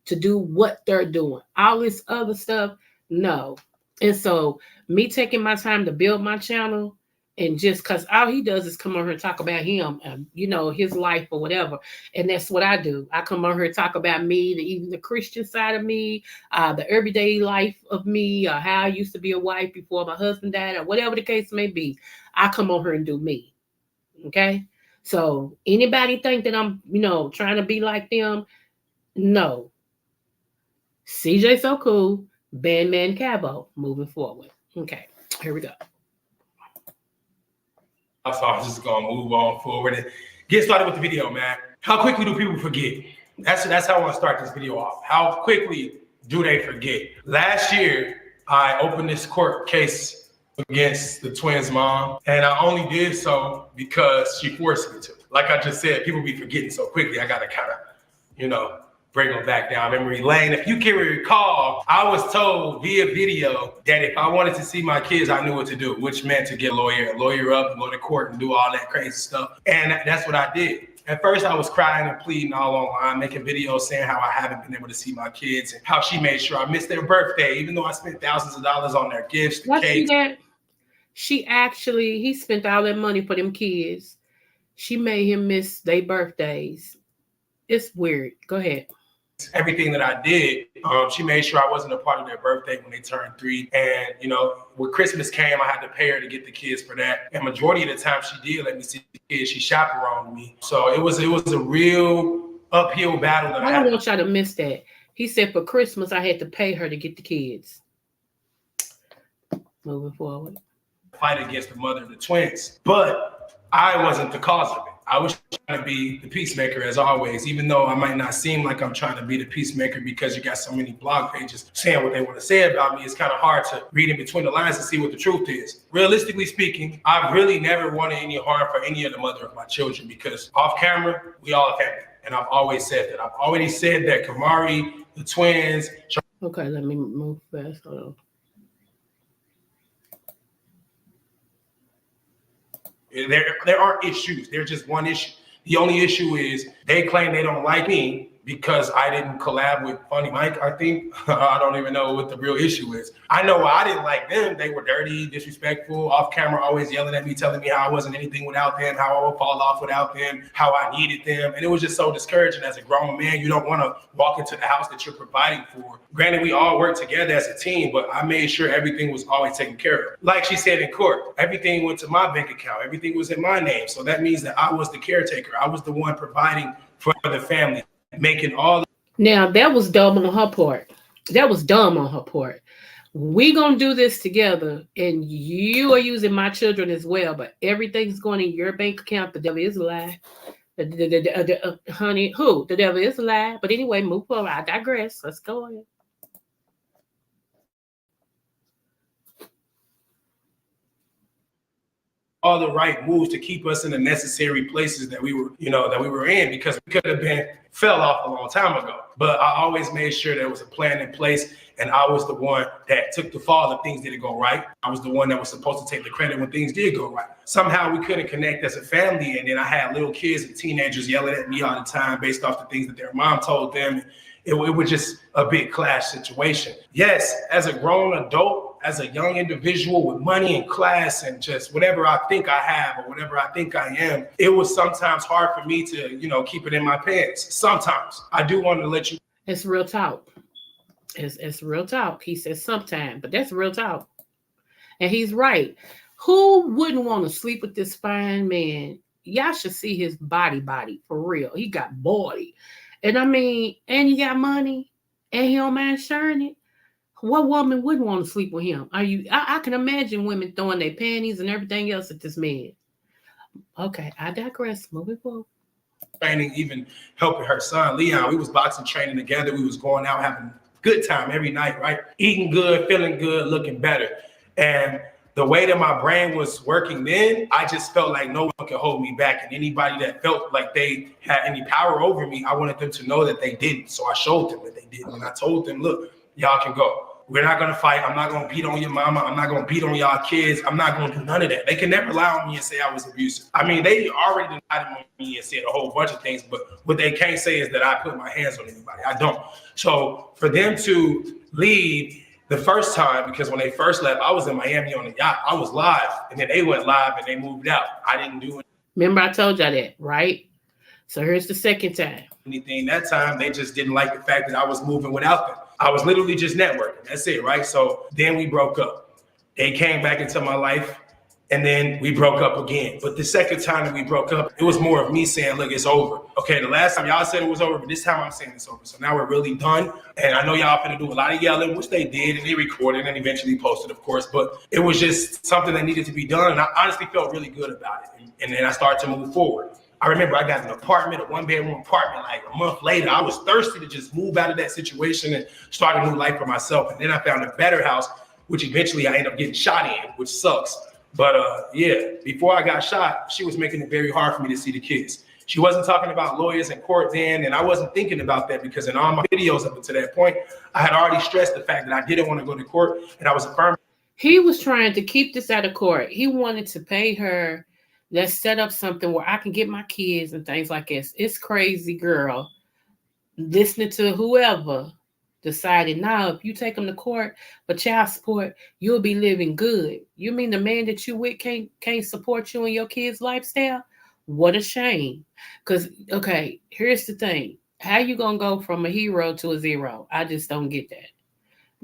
to do what they're doing. All this other stuff, no. And so me taking my time to build my channel and just because all he does is come on here and talk about him and his life or whatever, and that's what I do. I come on here and talk about me, even the Christian side of me, the everyday life of me, or how I used to be a wife before my husband died, or whatever the case may be. I come on here and do me. Okay, so anybody think that I'm trying to be like them, No. CJ So Cool, Bandman Cabo, moving forward. Okay, here we go. So I'm just gonna move on forward and get started with the video, man. How quickly do people forget? That's how I want to start this video off. How quickly do they forget? Last year, I opened this court case against the twins' mom, and I only did so because she forced me to. Like I just said, people be forgetting so quickly. I gotta kind of, bring them back down memory lane. If you can recall, I was told via video that if I wanted to see my kids, I knew what to do, which meant to get a lawyer up and go to court and do all that crazy stuff. And that's what I did. At first, I was crying and pleading all online, making videos saying how I haven't been able to see my kids and how she made sure I missed their birthday, even though I spent thousands of dollars on their gifts, the cakes. He spent all that money for them kids. She made him miss their birthdays. It's weird. Go ahead. Everything that I did, she made sure I wasn't a part of their birthday when they turned 3. And, when Christmas came, I had to pay her to get the kids for that. And majority of the time she did let me see the kids. She chaperoned me. So it was a real uphill battle. I don't want y'all to miss that. He said for Christmas, I had to pay her to get the kids. Moving forward. Fight against the mother of the twins. But I wasn't the cause of it. I was trying to be the peacemaker as always, even though I might not seem like I'm trying to be the peacemaker because you got so many blog pages saying what they want to say about me. It's kind of hard to read in between the lines and see what the truth is. Realistically speaking, I've really never wanted any harm for any of the mother of my children because off camera, we all a family. And I've always said that. I've already said that Kamari, the twins. Okay, let me move fast. Hold on. There aren't issues. There's just one issue. The only issue is they claim they don't like me because I didn't collab with Funny Mike, I think. I don't even know what the real issue is. I know I didn't like them. They were dirty, disrespectful, off camera, always yelling at me, telling me how I wasn't anything without them, how I would fall off without them, how I needed them. And it was just so discouraging as a grown man. You don't want to walk into the house that you're providing for. Granted, we all work together as a team, but I made sure everything was always taken care of. Like she said in court, everything went to my bank account. Everything was in my name. So that means that I was the caretaker. I was the one providing for the family. Making all. Now that was dumb on her part. We gonna do this together, and you are using my children as well. But everything's going in your bank account. The devil is a lie. Honey, who? The devil is a lie. But anyway, move forward. I digress. Let's go ahead. All the right moves to keep us in the necessary places that we were in, because we could have fell off a long time ago. But I always made sure there was a plan in place, and I was the one that took the fall if things didn't go right. I was the one that was supposed to take the credit when things did go right. Somehow we couldn't connect as a family, and then I had little kids and teenagers yelling at me all the time based off the things that their mom told them. It was just a big clash situation. Yes, as a grown adult, as a young individual with money and class and just whatever I think I have or whatever I think I am, it was sometimes hard for me to, keep it in my pants. Sometimes. I do want to let you. It's real talk. It's real talk. He says sometimes, but that's real talk. And he's right. Who wouldn't want to sleep with this fine man? Y'all should see his body for real. He got body. And I mean, and he got money and he don't mind sharing it. What woman wouldn't want to sleep with him? I can imagine women throwing their panties and everything else at this man. Okay, I digress. Moving forward. Training, even helping her son, Leon. We was boxing training together. We was going out having a good time every night, right? Eating good, feeling good, looking better. And the way that my brain was working then, I just felt like no one could hold me back. And anybody that felt like they had any power over me, I wanted them to know that they didn't. So I showed them that they didn't. And I told them, look, y'all can go. We're not going to fight. I'm not going to beat on your mama. I'm not going to beat on y'all kids. I'm not going to do none of that. They can never lie on me and say I was abusive. I mean, they already denied on me and said a whole bunch of things, but what they can't say is that I put my hands on anybody. I don't. So for them to leave the first time, because when they first left, I was in Miami on the yacht. I was live, and then they went live and they moved out. I didn't do it. Remember I told y'all that, right? So here's the second time. Anything that time, they just didn't like the fact that I was moving without them. I was literally just networking. That's it, right? So then we broke up. They came back into my life. And then we broke up again. But the second time that we broke up, it was more of me saying, look, it's over. Okay, the last time y'all said it was over, but this time I'm saying it's over. So now we're really done. And I know y'all finna do a lot of yelling, which they did, and they recorded and eventually posted, of course. But it was just something that needed to be done. And I honestly felt really good about it. And then I started to move forward. I remember I got an apartment, a one-bedroom apartment, like a month later. I was thirsty to just move out of that situation and start a new life for myself. And then I found a better house, which eventually I ended up getting shot in, which sucks. But yeah, before I got shot, she was making it very hard for me to see the kids. She wasn't talking about lawyers in court then, and I wasn't thinking about that because in all my videos up to that point, I had already stressed the fact that I didn't want to go to court, and I was affirming. He was trying to keep this out of court. He wanted to pay her. Let's set up something where I can get my kids and things like this. It's crazy, girl. Listening to whoever decided, now if you take them to court for child support, you'll be living good. You mean the man that you with can't support you in your kids' lifestyle? What a shame. Because, okay, here's the thing. How you going to go from a hero to a zero? I just don't get that.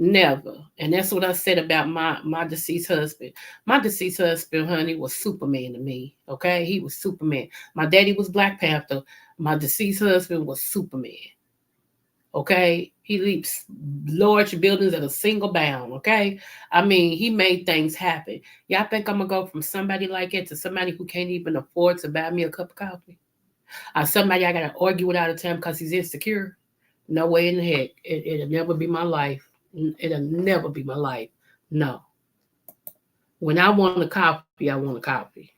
Never. And that's what I said about my deceased husband. My deceased husband, honey, was Superman to me. Okay? He was Superman. My daddy was Black Panther. My deceased husband was Superman. Okay? He leaps large buildings at a single bound. Okay? I mean, he made things happen. Y'all think I'm going to go from somebody like that to somebody who can't even afford to buy me a cup of coffee? Or somebody I got to argue with all the time because he's insecure? No way in the heck. It'll never be my life. It'll never be my life. No. When I want a coffee, I want a coffee.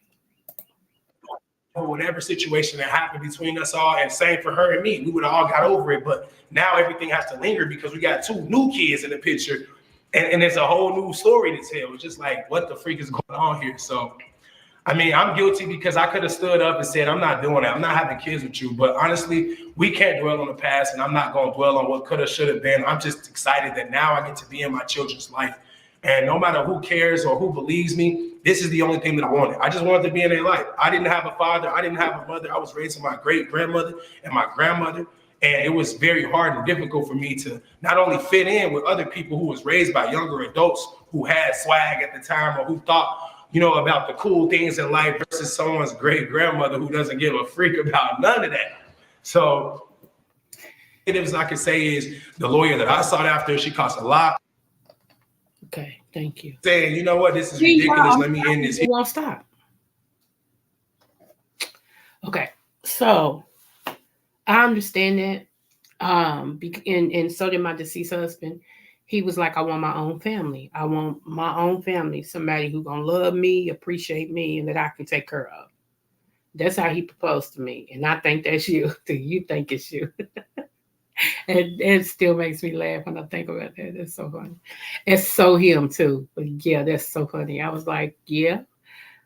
Or whatever situation that happened between us all, and same for her and me. We would have all got over it, but now everything has to linger because we got two new kids in the picture, and it's a whole new story to tell. It's just like, what the freak is going on here? So, I mean, I'm guilty because I could have stood up and said, I'm not doing that. I'm not having kids with you. But honestly, we can't dwell on the past, and I'm not going to dwell on what could have, should have been. I'm just excited that now I get to be in my children's life. And no matter who cares or who believes me, this is the only thing that I wanted. I just wanted to be in their life. I didn't have a father. I didn't have a mother. I was raised by my great-grandmother and my grandmother. And it was very hard and difficult for me to not only fit in with other people who was raised by younger adults who had swag at the time or who thought, about the cool things in life versus someone's great grandmother who doesn't give a freak about none of that. So, negatives I can say is the lawyer that I sought after, she cost a lot. Okay, thank you. Saying, you know what, this is ridiculous. Let me end this. It won't stop. Okay, so I understand that. And so did my deceased husband. He was like, I want my own family. I want my own family, somebody who's going to love me, appreciate me, and that I can take care of. That's how he proposed to me. And I think that's you. Do you think it's you? And it still makes me laugh when I think about that. That's so funny. It's so him too. But yeah, that's so funny. I was like, yeah.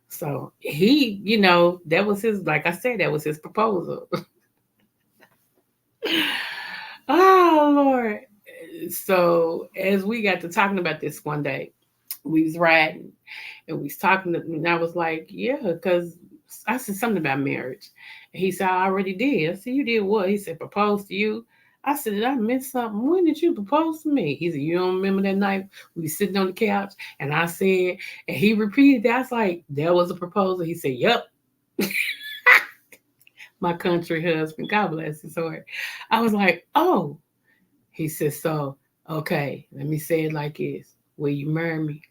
So he, that was his, like I said, that was his proposal. Oh, Lord. So as we got to talking about this one day, we was riding and we was talking, and I was like, yeah, because I said something about marriage. And he said, I already did. I said, you did what? He said, propose to you. I said, did I miss something? When did you propose to me? He said, you don't remember that night we were sitting on the couch? And I said, and he repeated that. I was like, that was a proposal. He said, yep. My country husband, God bless his heart. I was like, oh. He said, so, okay, let me say it like this. Will you marry me?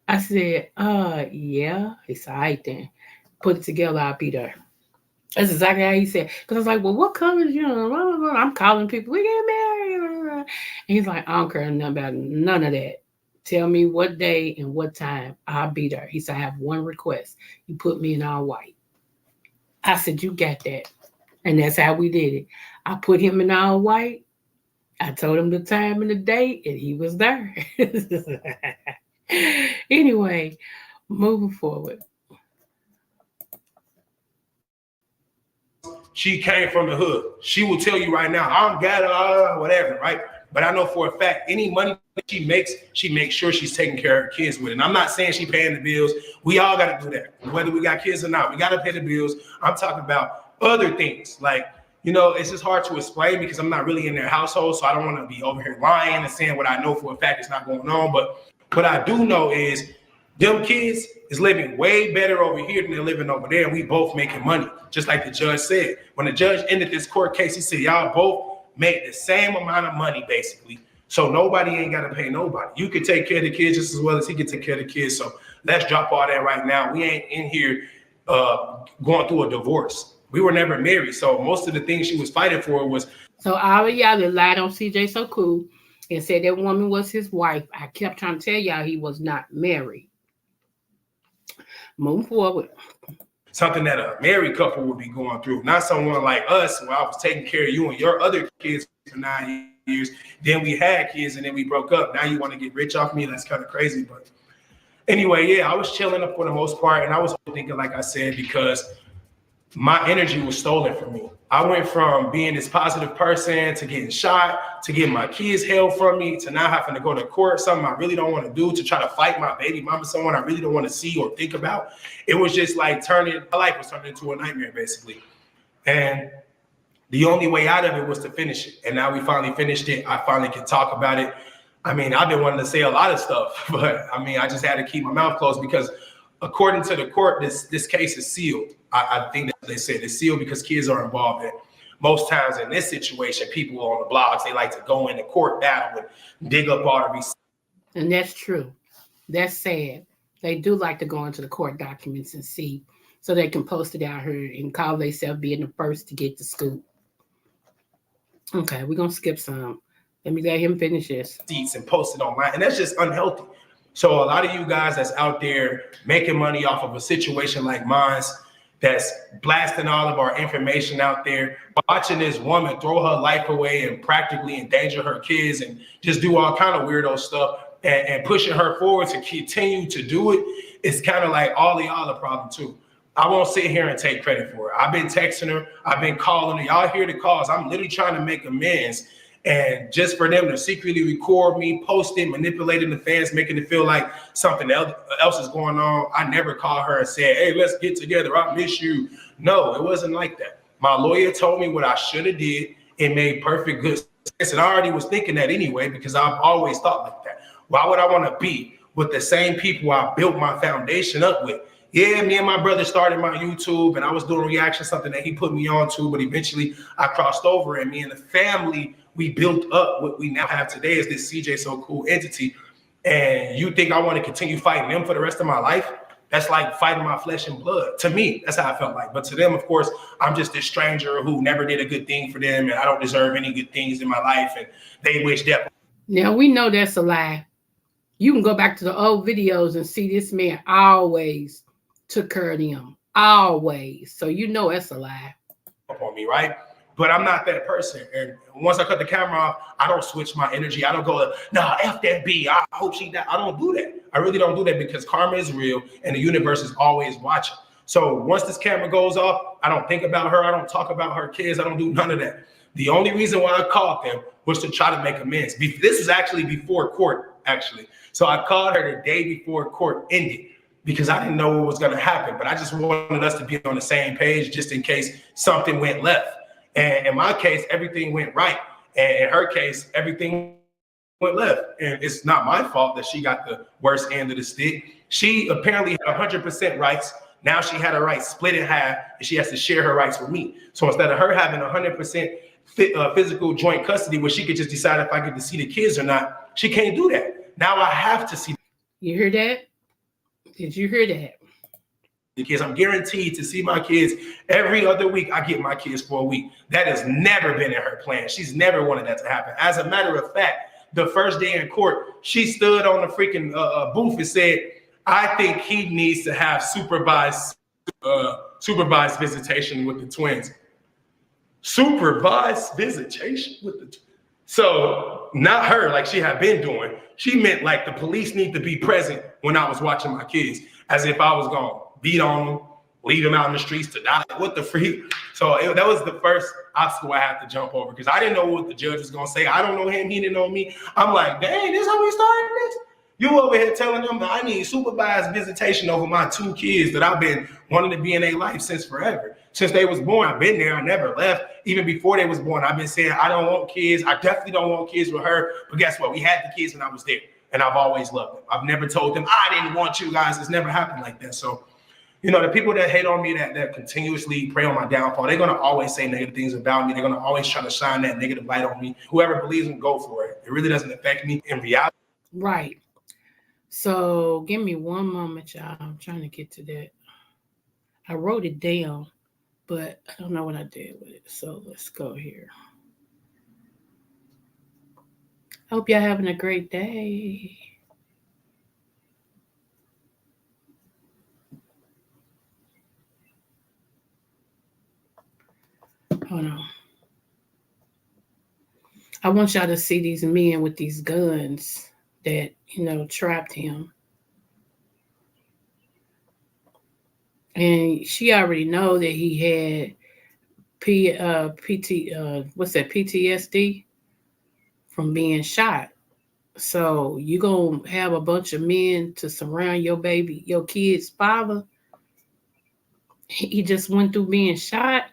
I said, yeah. He said, all right then. Put it together, I'll be there. That's exactly how he said. Because I was like, well, what color is you? I'm calling people, we get married. And he's like, I don't care nothing about none of that. Tell me what day and what time, I'll be there. He said, I have one request. You put me in all white. I said, you got that. And that's how we did it. I put him in all white. I told him the time and the date, and he was there. Anyway, moving forward. She came from the hood. She will tell you right now, I don't got it, whatever, right? But I know for a fact, any money she makes sure she's taking care of her kids with it. And I'm not saying she's paying the bills. We all got to do that. Whether we got kids or not, we got to pay the bills. I'm talking about other things. Like, it's just hard to explain because I'm not really in their household. So I don't want to be over here lying and saying what I know for a fact is not going on. But what I do know is Them kids is living way better over here than they're living over there, and we both making money. Just like the judge said. When the judge ended this court case, he said, y'all both make the same amount of money, basically. So nobody ain't got to pay nobody. You can take care of the kids just as well as he can take care of the kids. So let's drop all that right now. We ain't in here going through a divorce. We were never married. So most of the things she was fighting for was. So all of y'all that lied on CJ So Cool and said that woman was his wife, I kept trying to tell y'all he was not married. Moving forward. Something that a married couple would be going through, not someone like us, where I was taking care of you and your other kids for 9 years. Then we had kids and then we broke up. Now you want to get rich off me? That's kind of crazy. But anyway, yeah, I was chilling up for the most part. And I was thinking, like I said, because my energy was stolen from me. I went from being this positive person to getting shot, to getting my kids held from me, to now having to go to court, something I really don't want to do, to try to fight my baby mama, someone I really don't want to see or think about. It was just like my life was turning into a nightmare, basically. And the only way out of it was to finish it. And now we finally finished it. I finally can talk about it. I mean, I've been wanting to say a lot of stuff, but I mean, I just had to keep my mouth closed because according to the court, this case is sealed. I think that they said it's sealed because kids are involved in it. Most times in this situation, people on the blogs, they like to go into court battle and dig up all the receipts. And that's true. That's sad. They do like to go into the court documents and see so they can post it out here and call themselves being the first to get the scoop. Okay, we're going to skip some. Let me let him finish this. And post it online. And that's just unhealthy. So a lot of you guys that's out there making money off of a situation like mine, that's blasting all of our information out there, watching this woman throw her life away and practically endanger her kids and just do all kind of weirdo stuff and pushing her forward to continue to do it, it's kind of like all of y'all a problem too. I won't sit here and take credit for it. I've been texting her. I've been calling her. Y'all hear the calls. I'm literally trying to make amends. And just for them to secretly record me, post it, manipulating the fans, making it feel like something else is going on. I never called her and said, hey, let's get together. I miss you. No, it wasn't like that. My lawyer told me what I should have did. It made perfect good sense. And I already was thinking that anyway, because I've always thought like that. Why would I want to be with the same people I built my foundation up with? Yeah, me and my brother started my YouTube and I was doing reaction, something that he put me on to, but eventually I crossed over and me and the family, we built up what we now have today as this CJ So Cool entity. And you think I want to continue fighting them for the rest of my life? That's like fighting my flesh and blood. To me, that's how I felt like. But to them, of course, I'm just this stranger who never did a good thing for them and I don't deserve any good things in my life and they wish death. Now, we know that's a lie. You can go back to the old videos and see this man always took care of them. Always. So you know it's a lie. On me, right? But I'm not that person. And once I cut the camera off, I don't switch my energy. I don't go, nah, F that B. I hope she died. I don't do that. I really don't do that because karma is real and the universe is always watching. So once this camera goes off, I don't think about her. I don't talk about her kids. I don't do none of that. The only reason why I called them was to try to make amends. This was actually before court, actually. So I called her the day before court ended because I didn't know what was going to happen. But I just wanted us to be on the same page just in case something went left. And in my case, everything went right. And in her case, everything went left. And it's not my fault that she got the worst end of the stick. She apparently had 100% rights. Now she had her rights split in half, and she has to share her rights with me. So instead of her having 100% physical joint custody, where she could just decide if I get to see the kids or not, she can't do that. Now I have to see. You hear that? Did you hear that? The kids. I'm guaranteed to see my kids every other week. I get my kids for a week. That has never been in her plan. She's never wanted that to happen. As a matter of fact, the first day in court, she stood on the freaking booth and said, I think he needs to have supervised visitation with the twins. Supervised visitation with the twins. So not her, like she had been doing. She meant like the police need to be present when I was watching my kids, as if I was gone. Beat on them, leave them out in the streets to die. What the freak? So that was the first obstacle I had to jump over because I didn't know what the judge was going to say. I don't know him. He didn't know me. I'm like, dang, this how we started this? You over here telling them that I need supervised visitation over my two kids that I've been wanting to be in their life since forever. Since they was born, I've been there. I never left. Even before they was born, I've been saying, I don't want kids. I definitely don't want kids with her. But guess what? We had the kids when I was there. and I've always loved them. I've never told them I didn't want you guys. It's never happened like that. So, you know, the people that hate on me, that continuously prey on my downfall, they're gonna always say negative things about me. They're gonna always try to shine that negative light on me. Whoever believes in, go for it. It really doesn't affect me in reality. Right. So give me one moment, y'all. I'm trying to get to that. I wrote it down, but I don't know what I did with it. So let's go here. Hope y'all having a great day. Hold on. I want y'all to see these men with these guns that, you know, trapped him. And she already know that he had PTSD from being shot. So you gonna have a bunch of men to surround your kid's father. He just went through being shot.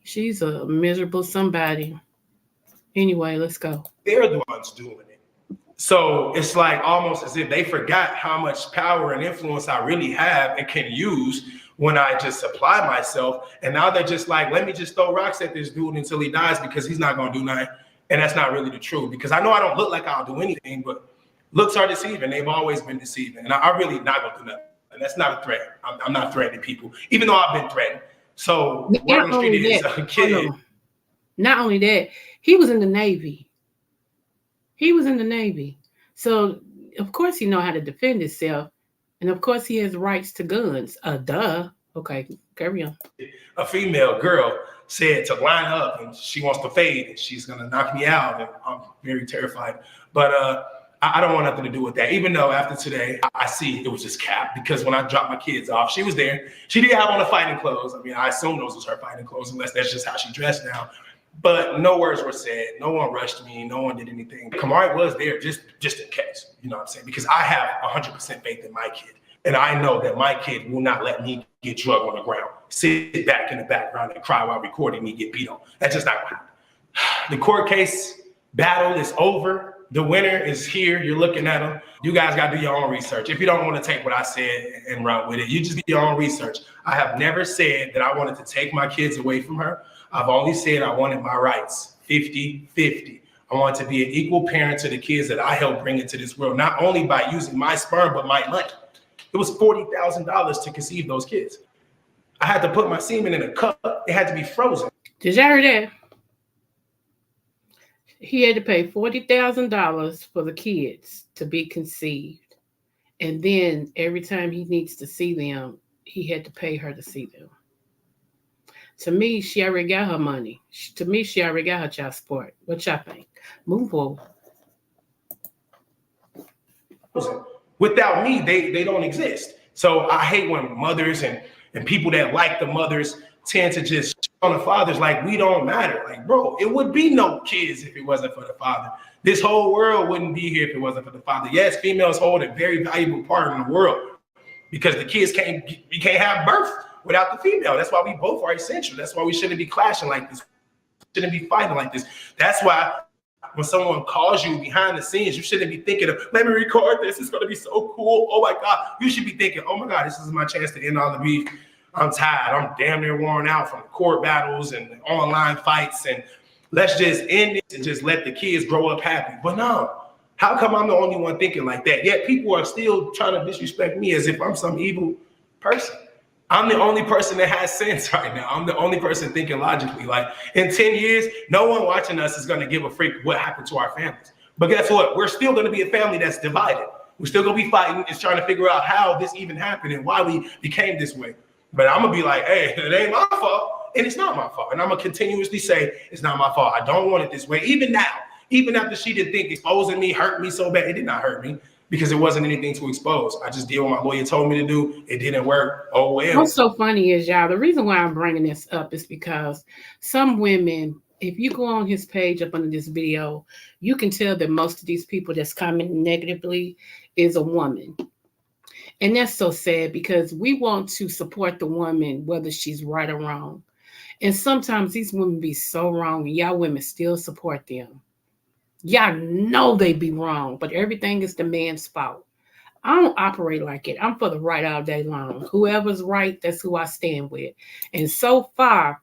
She's a miserable somebody. Anyway, let's go. They're the ones doing it. So it's like almost as if they forgot how much power and influence I really have and can use when I just apply myself. And now they're just like, let me just throw rocks at this dude until he dies because he's not going to do nothing. And that's not really the truth, because I know I don't look like I'll do anything, but looks are deceiving. They've always been deceiving. And I really not going to do nothing. And that's not a threat. I'm not threatening people, even though I've been threatened. So word on the street is a kid. Not only that, he was in the Navy. He was in the Navy. So, of course, he know how to defend himself. And, of course, he has rights to guns. Duh. Okay, carry on. A female girl said to line up, and she wants to fade, and she's going to knock me out. And I'm very terrified. But I don't want nothing to do with that. Even though after today, I see it was just cap, because when I dropped my kids off, she was there. She did have on the fighting clothes. I mean, I assume those was her fighting clothes, unless that's just how she dressed now. But no words were said. No one rushed me. No one did anything. Kamari was there just in case, you know what I'm saying? Because I have 100% faith in my kid. And I know that my kid will not let me get drugged on the ground, sit back in the background and cry while recording me get beat on. That's just not what happened. The court case battle is over. The winner is here. You're looking at him. You guys got to do your own research. If you don't want to take what I said and run with it, you just do your own research. I have never said that I wanted to take my kids away from her. I've only said I wanted my rights, 50-50. I want to be an equal parent to the kids that I helped bring into this world, not only by using my sperm, but my money. It was $40,000 to conceive those kids. I had to put my semen in a cup. It had to be frozen. Did y'all hear that? He had to pay $40,000 for the kids to be conceived. And then every time he needs to see them, he had to pay her to see them. To me, she already got her money. To me, she already got her child support. What y'all think? Move forward. Without me, they don't exist. So I hate when mothers and people that like the mothers tend to just shit on the fathers like we don't matter. Like, bro, it would be no kids if it wasn't for the father. This whole world wouldn't be here if it wasn't for the father. Yes, females hold a very valuable part in the world because the kids can't have birth without the female. That's why we both are essential. That's why we shouldn't be clashing like this. We shouldn't be fighting like this. That's why when someone calls you behind the scenes, you shouldn't be thinking of, let me record this. It's going to be so cool. Oh my God. You should be thinking, oh my God, this is my chance to end all the beef. I'm tired. I'm damn near worn out from the court battles and the online fights. And let's just end it and just let the kids grow up happy. But no, how come I'm the only one thinking like that? Yet people are still trying to disrespect me as if I'm some evil person. I'm the only person that has sense right now. I'm the only person thinking logically. Like in 10 years, no one watching us is going to give a freak what happened to our families. But guess what? We're still going to be a family that's divided. We're still going to be fighting. It's trying to figure out how this even happened and why we became this way. But I'm going to be like, hey, it ain't my fault. And it's not my fault. And I'm going to continuously say, it's not my fault. I don't want it this way. Even now, even after she didn't think exposing me hurt me so bad, it did not hurt me. Because it wasn't anything to expose. I just did what my lawyer told me to do. It didn't work. Oh, well. What's so funny is, y'all, the reason why I'm bringing this up is because some women, if you go on his page up under this video, you can tell that most of these people that's commenting negatively is a woman. And that's so sad because we want to support the woman, whether she's right or wrong. And sometimes these women be so wrong, and y'all women still support them. Y'all know they be wrong, but everything is the man's fault. I don't operate like it. I'm for the right all day long. Whoever's right, that's who I stand with. And so far,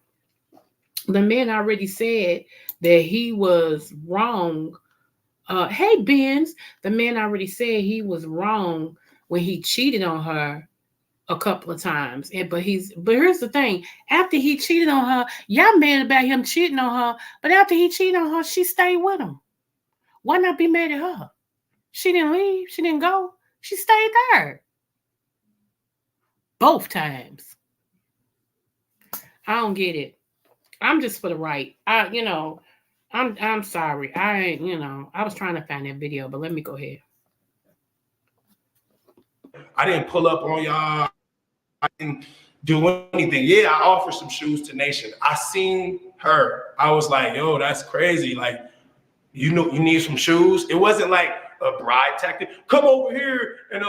the man already said that he was wrong. Hey, Benz, the man already said he was wrong when he cheated on her a couple of times. But here's the thing: after he cheated on her, y'all mad about him cheating on her. But after he cheated on her, she stayed with him. Why not be mad at her? She didn't leave. She didn't go. She stayed there both times. I don't get it. I'm just for the right. I'm sorry. I ain't, I was trying to find that video, but let me go ahead. I didn't pull up on y'all. I didn't do anything. Yeah, I offered some shoes to Nation. I seen her. I was like, yo, that's crazy. Like, you need some shoes. It wasn't like a bride tactic. Come over here and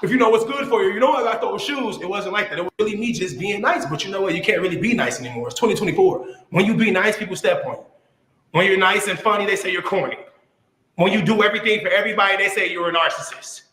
if you know what's good for you, I got those shoes. It wasn't like that. It was really me just being nice. But you know what? You can't really be nice anymore. It's 2024. When you be nice, people step on you. When you're nice and funny, they say you're corny. When you do everything for everybody, they say you're a narcissist.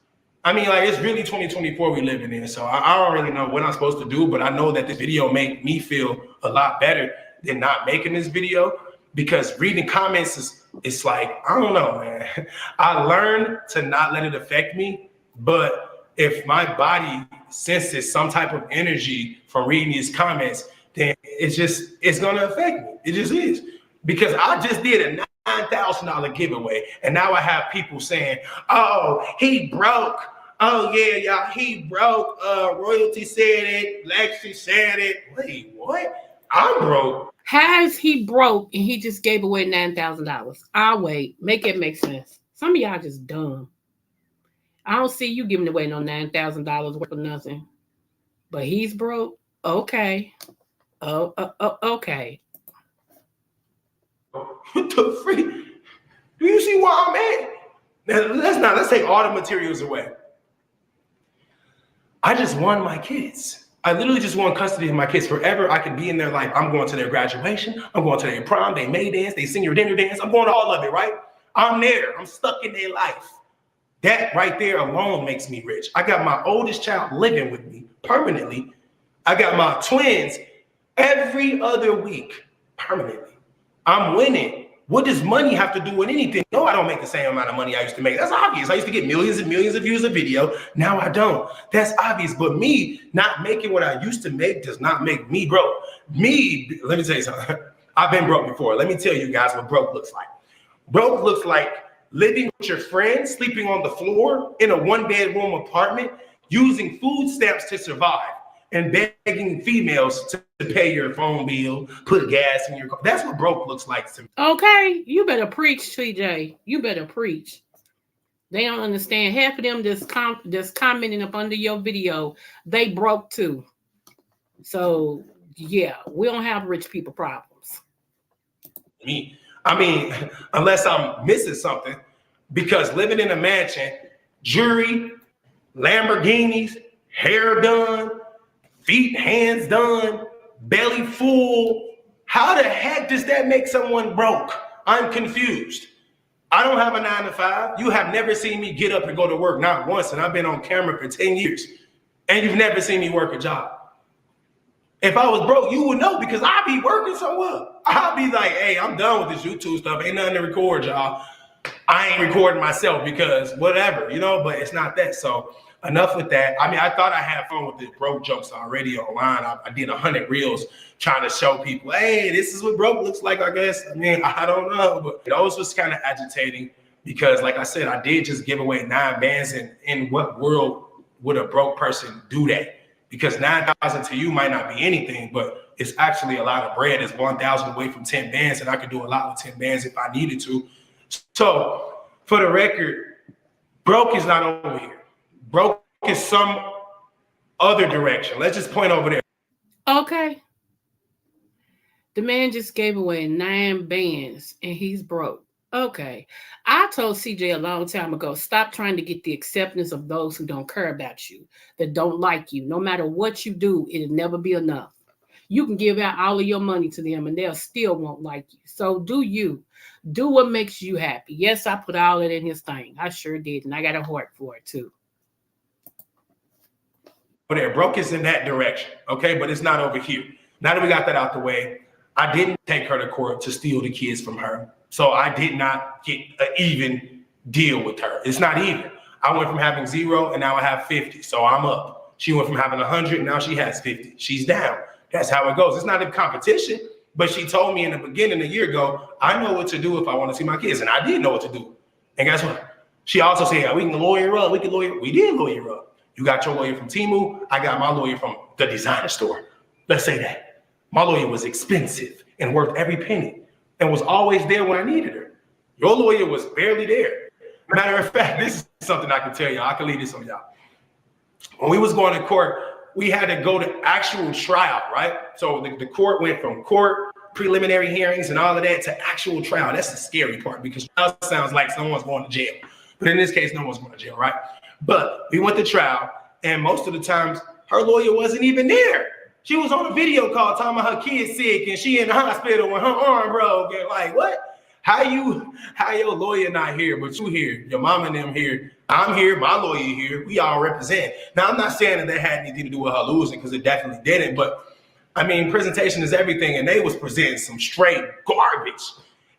I mean, like, it's really 2024 we living in. So I don't really know what I'm supposed to do, but I know that this video made me feel a lot better than not making this video, because reading comments it's like, I don't know, man. I learned to not let it affect me, but if my body senses some type of energy from reading these comments, then it's gonna affect me. It just is. Because I just did a $9,000 giveaway, and now I have people saying, oh, he broke. Oh yeah, y'all, he broke. Royalty said it, Lexi said it. Wait, what? I'm broke. How is he broke and he just gave away $9,000? I'll wait. Make it make sense. Some of y'all just dumb. I don't see you giving away no $9,000 worth of nothing. But he's broke. Okay. Okay. What the freak? Do you see where I'm at? Now, let's take all the materials away. I just won my kids. I literally just won custody of my kids. Forever, I could be in their life. I'm going to their graduation. I'm going to their prom, they May dance, they senior dinner dance. I'm going to all of it, right? I'm there. I'm stuck in their life. That right there alone makes me rich. I got my oldest child living with me permanently. I got my twins every other week permanently. I'm winning. What does money have to do with anything? No, I don't make the same amount of money I used to make. That's obvious. I used to get millions and millions of views a video. Now I don't. That's obvious. But me not making what I used to make does not make me broke. Let me tell you something. I've been broke before. Let me tell you guys what broke looks like. Broke looks like living with your friends, sleeping on the floor in a one-bedroom apartment, using food stamps to survive, and begging females to pay your phone bill, put gas in your car. That's what broke looks like to me. Okay, you better preach, TJ. You better preach. They don't understand. Half of them just commenting up under your video, they broke too. So yeah, we don't have rich people problems. I mean, unless I'm missing something, because living in a mansion, jewelry, Lamborghinis, hair done, feet, hands done, belly full. How the heck does that make someone broke? I'm confused. I don't have a 9 to 5. You have never seen me get up and go to work, not once, and I've been on camera for 10 years. And you've never seen me work a job. If I was broke, you would know, because I'd be working somewhere. I'd be like, hey, I'm done with this YouTube stuff. Ain't nothing to record, y'all. I ain't recording myself because whatever, but it's not that. So enough with that. I mean, I thought I had fun with the broke jokes already online. I did 100 reels trying to show people, hey, this is what broke looks like, I guess. I mean, I don't know. But those was kind of agitating because, like I said, I did just give away 9 bands. In what world would a broke person do that? Because 9,000 to you might not be anything, but it's actually a lot of bread. It's 1,000 away from 10 bands, and I could do a lot with 10 bands if I needed to. So, for the record, broke is not over here. Broke is some other direction. Let's just point over there. Okay. The man just gave away 9 bands, and he's broke. Okay. I told CJ a long time ago, stop trying to get the acceptance of those who don't care about you, that don't like you. No matter what you do, it'll never be enough. You can give out all of your money to them and they'll still won't like you. So do you. Do what makes you happy. Yes, I put all it in his thing. I sure did. And I got a heart for it too. But it broke us in that direction, okay? But it's not over here. Now that we got that out the way, I didn't take her to court to steal the kids from her. So I did not get an even deal with her. It's not even. I went from having 0 and now I have 50. So I'm up. She went from having 100 and now she has 50. She's down. That's how it goes. It's not a competition, but she told me in the beginning a year ago, I know what to do if I want to see my kids. And I did know what to do. And guess what? She also said, yeah, we can lawyer up. We did lawyer up. You got your lawyer from Temu. I got my lawyer from the designer store. Let's say that. My lawyer was expensive and worth every penny and was always there when I needed her. Your lawyer was barely there. Matter of fact, this is something I can tell y'all. I can leave this on y'all. When we was going to court, we had to go to actual trial, right? So the court went from court, preliminary hearings and all of that to actual trial. That's the scary part because trial sounds like someone's going to jail. But in this case, no one's going to jail, right? But we went to trial, and most of the times, her lawyer wasn't even there. She was on a video call talking about her kid's sick, and she in the hospital when her arm broke. And like, what? How your lawyer not here, but you here? Your mom and them here. I'm here. My lawyer here. We all represent. Now, I'm not saying that they had anything to do with her losing, because it definitely didn't. But I mean, presentation is everything, and they was presenting some straight garbage.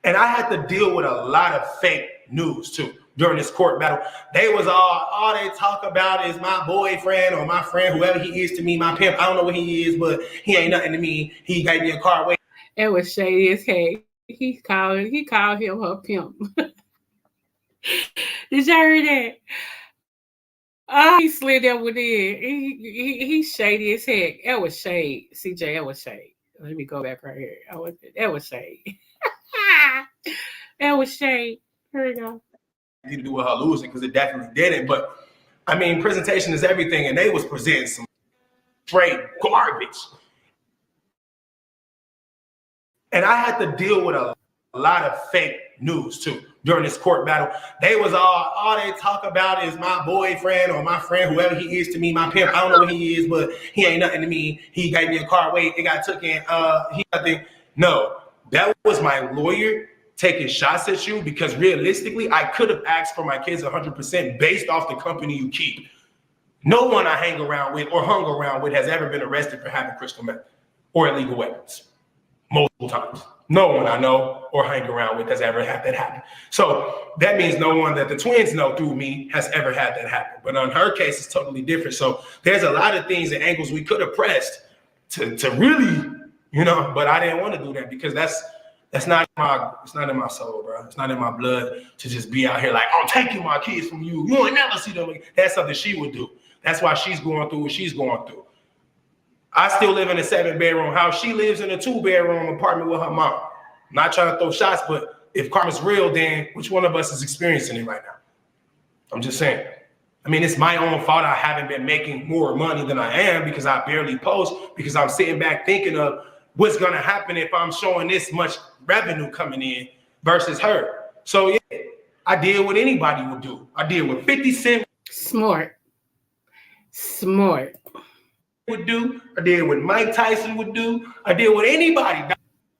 And I had to deal with a lot of fake news too. During this court battle, they was all they talk about is my boyfriend or my friend, whoever he is to me, my pimp. I don't know what he is, but he ain't nothing to me. He gave me a car. Wait. It was shady as heck. He called him her pimp. Did y'all hear that? Oh, he slid that one in. He's shady as heck. That was shade. CJ, that was shade. Let me go back right here. That was shade. That was shade. Here we go. To do with her losing, because it definitely didn't. But I mean, presentation is everything, and they was presenting some straight garbage. And I had to deal with a lot of fake news too during this court battle. They was all they talk about is my boyfriend or my friend, whoever he is to me, my pimp. I don't know what he is, but he ain't nothing to me. He gave me a car. Wait, it got took in. No, that was my lawyer taking shots at you, because realistically, I could have asked for my kids 100% based off the company you keep. No one I hang around with or hung around with has ever been arrested for having crystal meth or illegal weapons. Multiple times. No one I know or hang around with has ever had that happen. So that means no one that the twins know through me has ever had that happen. But on her case, it's totally different. So there's a lot of things and angles we could have pressed to really, but I didn't want to do that, because it's not in my soul, bro. It's not in my blood to just be out here like, I'm taking my kids from you. You ain't never see them again. That's something she would do. That's why she's going through what she's going through. I still live in a 7-bedroom house. She lives in a 2-bedroom apartment with her mom. I'm not trying to throw shots, but if karma's real, then which one of us is experiencing it right now? I'm just saying. I mean, it's my own fault I haven't been making more money than I am, because I barely post, because I'm sitting back thinking of what's going to happen if I'm showing this much revenue coming in versus her. So, yeah, I did what anybody would do. I did what 50 Cent Smart. would do. I did what Mike Tyson would do. I did what anybody.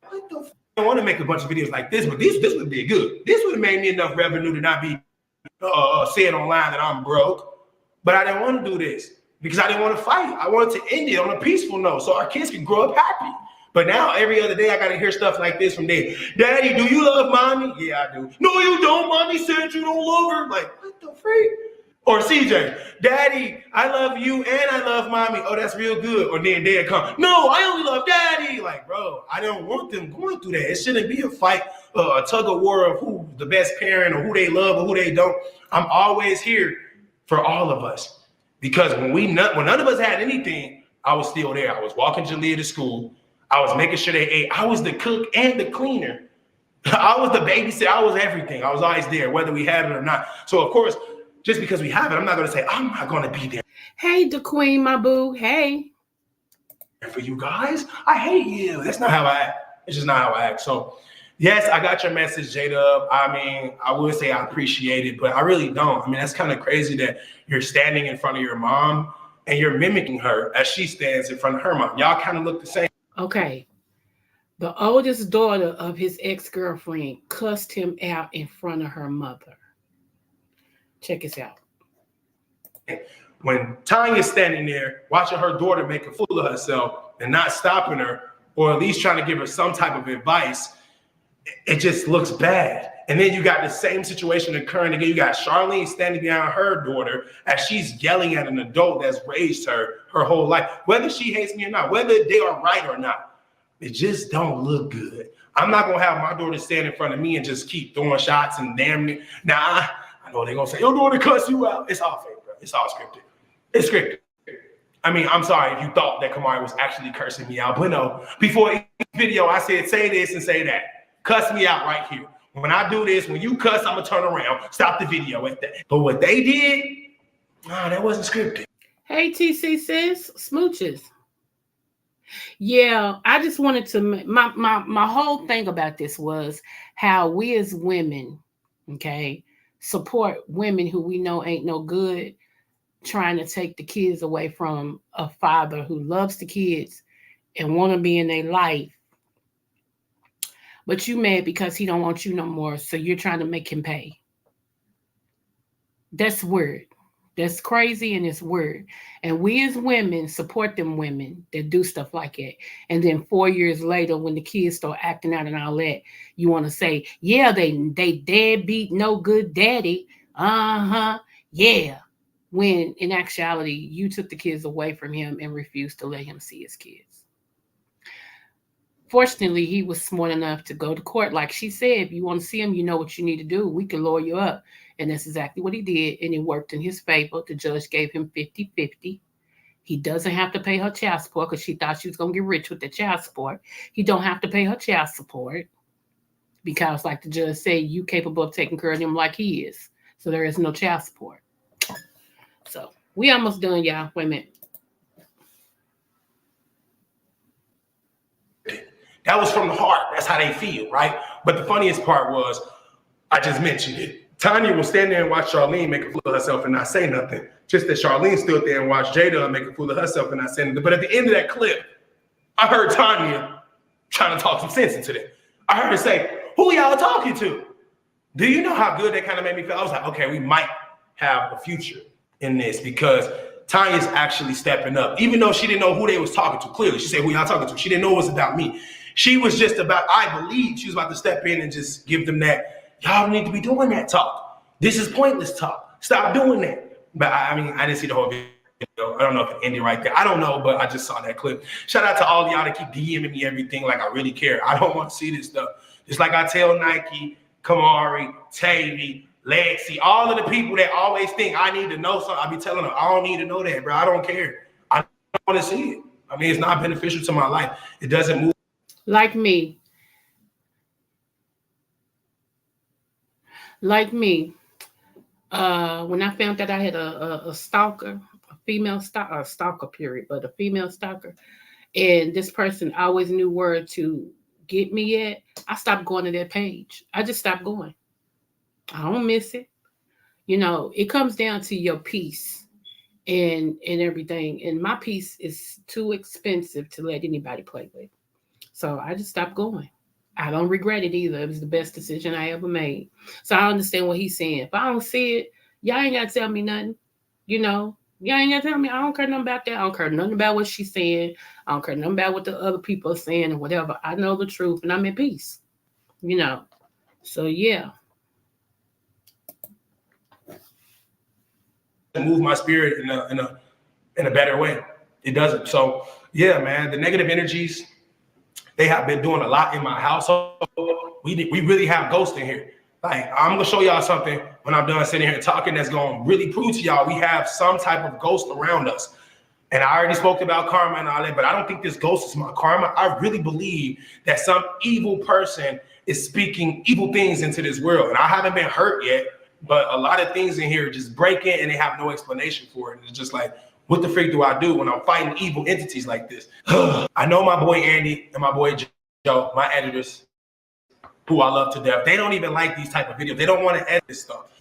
What the f? I want to make a bunch of videos like this, but this would have been good. This would have made me enough revenue to not be saying online that I'm broke. But I didn't want to do this because I didn't want to fight. I wanted to end it on a peaceful note so our kids can grow up happy. But now every other day I got to hear stuff like this from Dad. Daddy, do you love mommy? Yeah, I do. No, you don't. Mommy said you don't love her. Like, what the freak? Or CJ, Daddy, I love you and I love mommy. Oh, that's real good. Or then Dad come, no, I only love Daddy. Like, bro, I don't want them going through that. It shouldn't be a fight, a tug of war of who the best parent or who they love or who they don't. I'm always here for all of us, because when none of us had anything, I was still there. I was walking Jalea to school. I was making sure they ate. I was the cook and the cleaner. I was the babysitter. I was everything. I was always there, whether we had it or not. So, of course, just because we have it, I'm not going to say, I'm not going to be there. Hey, the queen, my boo. Hey. For you guys, I hate you. That's not how I act. It's just not how I act. So, yes, I got your message, J-Dub. I mean, I would say I appreciate it, but I really don't. I mean, that's kind of crazy that you're standing in front of your mom and you're mimicking her as she stands in front of her mom. Y'all kind of look the same. Okay. The oldest daughter of his ex-girlfriend cussed him out in front of her mother. Check this out. When Tanya's standing there watching her daughter make a fool of herself and not stopping her, or at least trying to give her some type of advice, it just looks bad. And then you got the same situation occurring again. You got Charlene standing behind her daughter as she's yelling at an adult that's raised her whole life. Whether she hates me or not, whether they are right or not, it just don't look good. I'm not gonna have my daughter stand in front of me and just keep throwing shots and damn it. Now I know they're gonna say, your daughter cuss you out. It's all fake, bro. It's all scripted. It's scripted. I mean, I'm sorry if you thought that Kamari was actually cursing me out, but no. Before each video, I said, say this and say that. Cuss me out right here. When I do this, when you cuss, I'm gonna turn around, stop the video at that. But what they did, that wasn't scripted. Hey, TC sis, smooches. Yeah, I just wanted to, my whole thing about this was how we as women, okay, support women who we know ain't no good, trying to take the kids away from a father who loves the kids and want to be in their life. But you mad because he don't want you no more, so you're trying to make him pay. That's weird. That's crazy and it's weird. And we as women support them women that do stuff like that. And then 4 years later, when the kids start acting out and all that, you want to say, yeah, they deadbeat, no good daddy. Yeah. When in actuality, you took the kids away from him and refused to let him see his kids. Fortunately, he was smart enough to go to court. Like she said, if you want to see him, you know what you need to do. We can lawyer you up. And that's exactly what he did. And it worked in his favor. The judge gave him 50-50. He doesn't have to pay her child support because she thought she was going to get rich with the child support. He don't have to pay her child support because, like the judge said, you capable of taking care of him like he is. So there is no child support. So we almost done, y'all. Wait a minute. That was from the heart. That's how they feel, right? But the funniest part was, I just mentioned it. Tanya will stand there and watch Charlene make a fool of herself and not say nothing. Just that Charlene stood there and watched Jada make a fool of herself and not say nothing. But at the end of that clip, I heard Tanya trying to talk some sense into that. I heard her say, who y'all talking to? Do you know how good that kind of made me feel? I was like, okay, we might have a future in this because Tanya's actually stepping up. Even though she didn't know who they was talking to, clearly. She said, who y'all talking to? She didn't know it was about me. She was just about, I believe she was about to step in and just give them that, y'all don't need to be doing that talk. This is pointless talk. Stop doing that. But I mean, I didn't see the whole video. I don't know if it ended right there. I don't know, but I just saw that clip. Shout out to all y'all that keep DMing me everything like I really care. I don't want to see this stuff. Just like I tell Nike, Kamari, Tavy, Lexi, all of the people that always think I need to know something, I be telling them, I don't need to know that, bro. I don't care. I don't want to see it. I mean, it's not beneficial to my life. It doesn't move. Like me. When I found that I had a stalker, a female stalker, period, but a female stalker, and this person always knew where to get me at, I stopped going to that page. I just stopped going. I don't miss it. You know, it comes down to your peace and everything. And my peace is too expensive to let anybody play with. So I just stopped going. I don't regret it either. It was the best decision I ever made. So I understand what he's saying. If I don't see it, y'all ain't got to tell me nothing. You know, y'all ain't got to tell me. I don't care nothing about that. I don't care nothing about what she's saying. I don't care nothing about what the other people are saying or whatever. I know the truth and I'm in peace. You know. So, yeah. Move my spirit in a better way. It doesn't. So, yeah, man, the negative energies, they have been doing a lot in my household. We really have ghosts in here. Like, I'm going to show y'all something when I'm done sitting here talking that's going to really prove to y'all we have some type of ghost around us. And I already spoke about karma and all that, but I don't think this ghost is my karma. I really believe that some evil person is speaking evil things into this world. And I haven't been hurt yet, but a lot of things in here just break in and they have no explanation for it. And it's just like, what the freak do I do when I'm fighting evil entities like this? I know my boy Andy and my boy Joe, my editors, who I love to death. They don't even like these type of videos. They don't want to edit this stuff.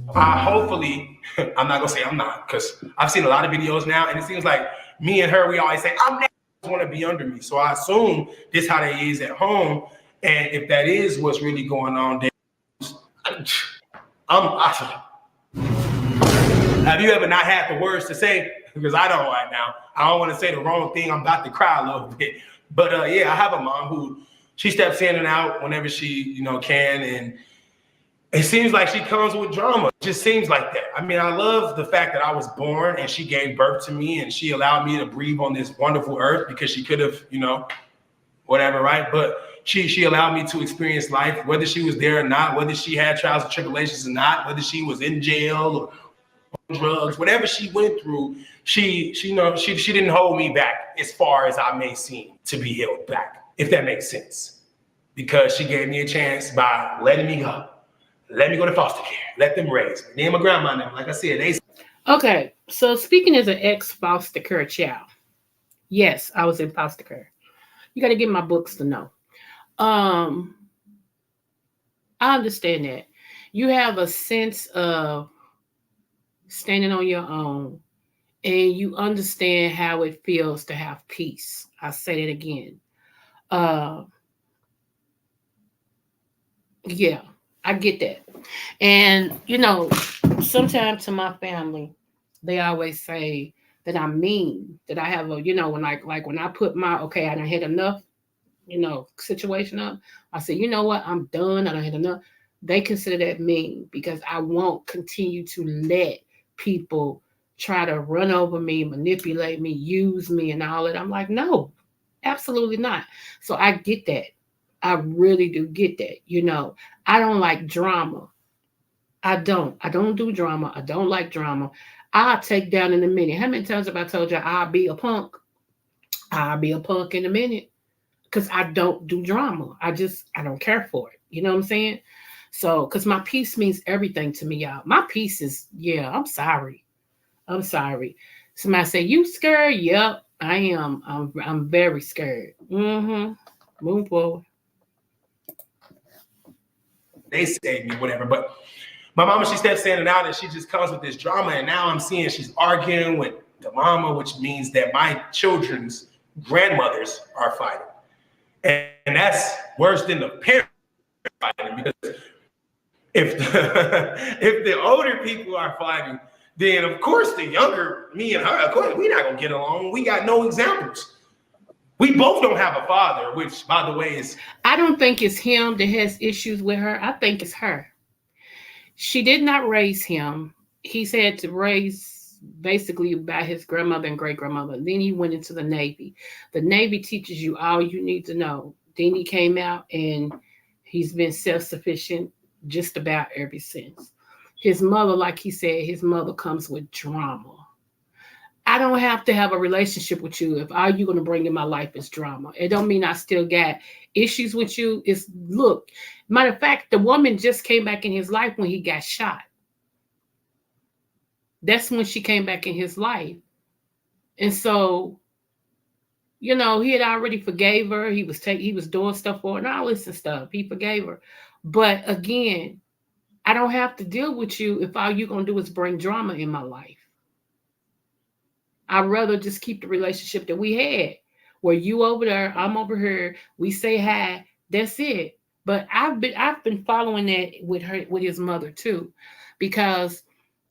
Hopefully, I'm not going to say I'm not, because I've seen a lot of videos now, and it seems like me and her, we always say, I'm next. want to be under me. So I assume this how they is at home. And if that is what's really going on, then I, have you ever not had the words to say? Because I don't right now. I don't want to say the wrong thing. I'm about to cry a little bit. But yeah, I have a mom who she steps in and out whenever she, can. And it seems like she comes with drama. It just seems like that. I mean, I love the fact that I was born and she gave birth to me and she allowed me to breathe on this wonderful earth because she could have, whatever, right? But she allowed me to experience life, whether she was there or not, whether she had trials and tribulations or not, whether she was in jail or drugs, whatever she went through, she didn't hold me back as far as I may seem to be held back, if that makes sense. Because she gave me a chance by letting me go. Let me go to foster care. Let them raise me. Me and my grandma and them, like I said, they. Okay, so speaking as an ex-foster care child, yes, I was in foster care. You got to get my books to know. I understand that. You have a sense of standing on your own and you understand how it feels to have peace. I'll say that again. Yeah, I get that. And, sometimes to my family, they always say that I'm mean, that I have a, when I put my, okay, I done had enough, situation up. I say, you know what, I'm done. I done had enough. They consider that mean because I won't continue to let people try to run over me, manipulate me, use me and all that. I'm like, no, absolutely not. So I get that. I really do get that. I don't like drama. I don't. I don't do drama. I don't like drama. I'll take down in a minute. How many times have I told you I'll be a punk? I'll be a punk in a minute because I don't do drama. I don't care for it. You know what I'm saying? So, because my peace means everything to me, y'all. My peace is, yeah, I'm sorry. I'm sorry. Somebody say, you scared? Yep, I am. I'm very scared. Mm-hmm. Move forward. They saved me, whatever. But my mama, she steps in and out and she just comes with this drama. And now I'm seeing she's arguing with the mama, which means that my children's grandmothers are fighting. And that's worse than the parents fighting because if the older people are fighting, then of course the younger, me and her, of course, we're not gonna get along. We got no examples. We both don't have a father, which by the way is I don't think it's him that has issues with her. I think it's her. She did not raise him. He's had to raise basically by his grandmother and great grandmother. Then he went into the Navy. The Navy teaches you all you need to know. Then he came out and he's been self-sufficient just about ever since. His mother, like he said, his mother comes with drama. I don't have to have a relationship with you if all you're going to bring in my life is drama. It don't mean I still got issues with you. It's, look, matter of fact, the woman just came back in his life when he got shot. That's when she came back in his life. And so, he had already forgave her. He was doing stuff for her and all this and stuff. He forgave her. But again, I don't have to deal with you if all you're going to do is bring drama in my life. I'd rather just keep the relationship that we had, where you over there, I'm over here, we say hi, that's it. But I've been following that with his mother too, because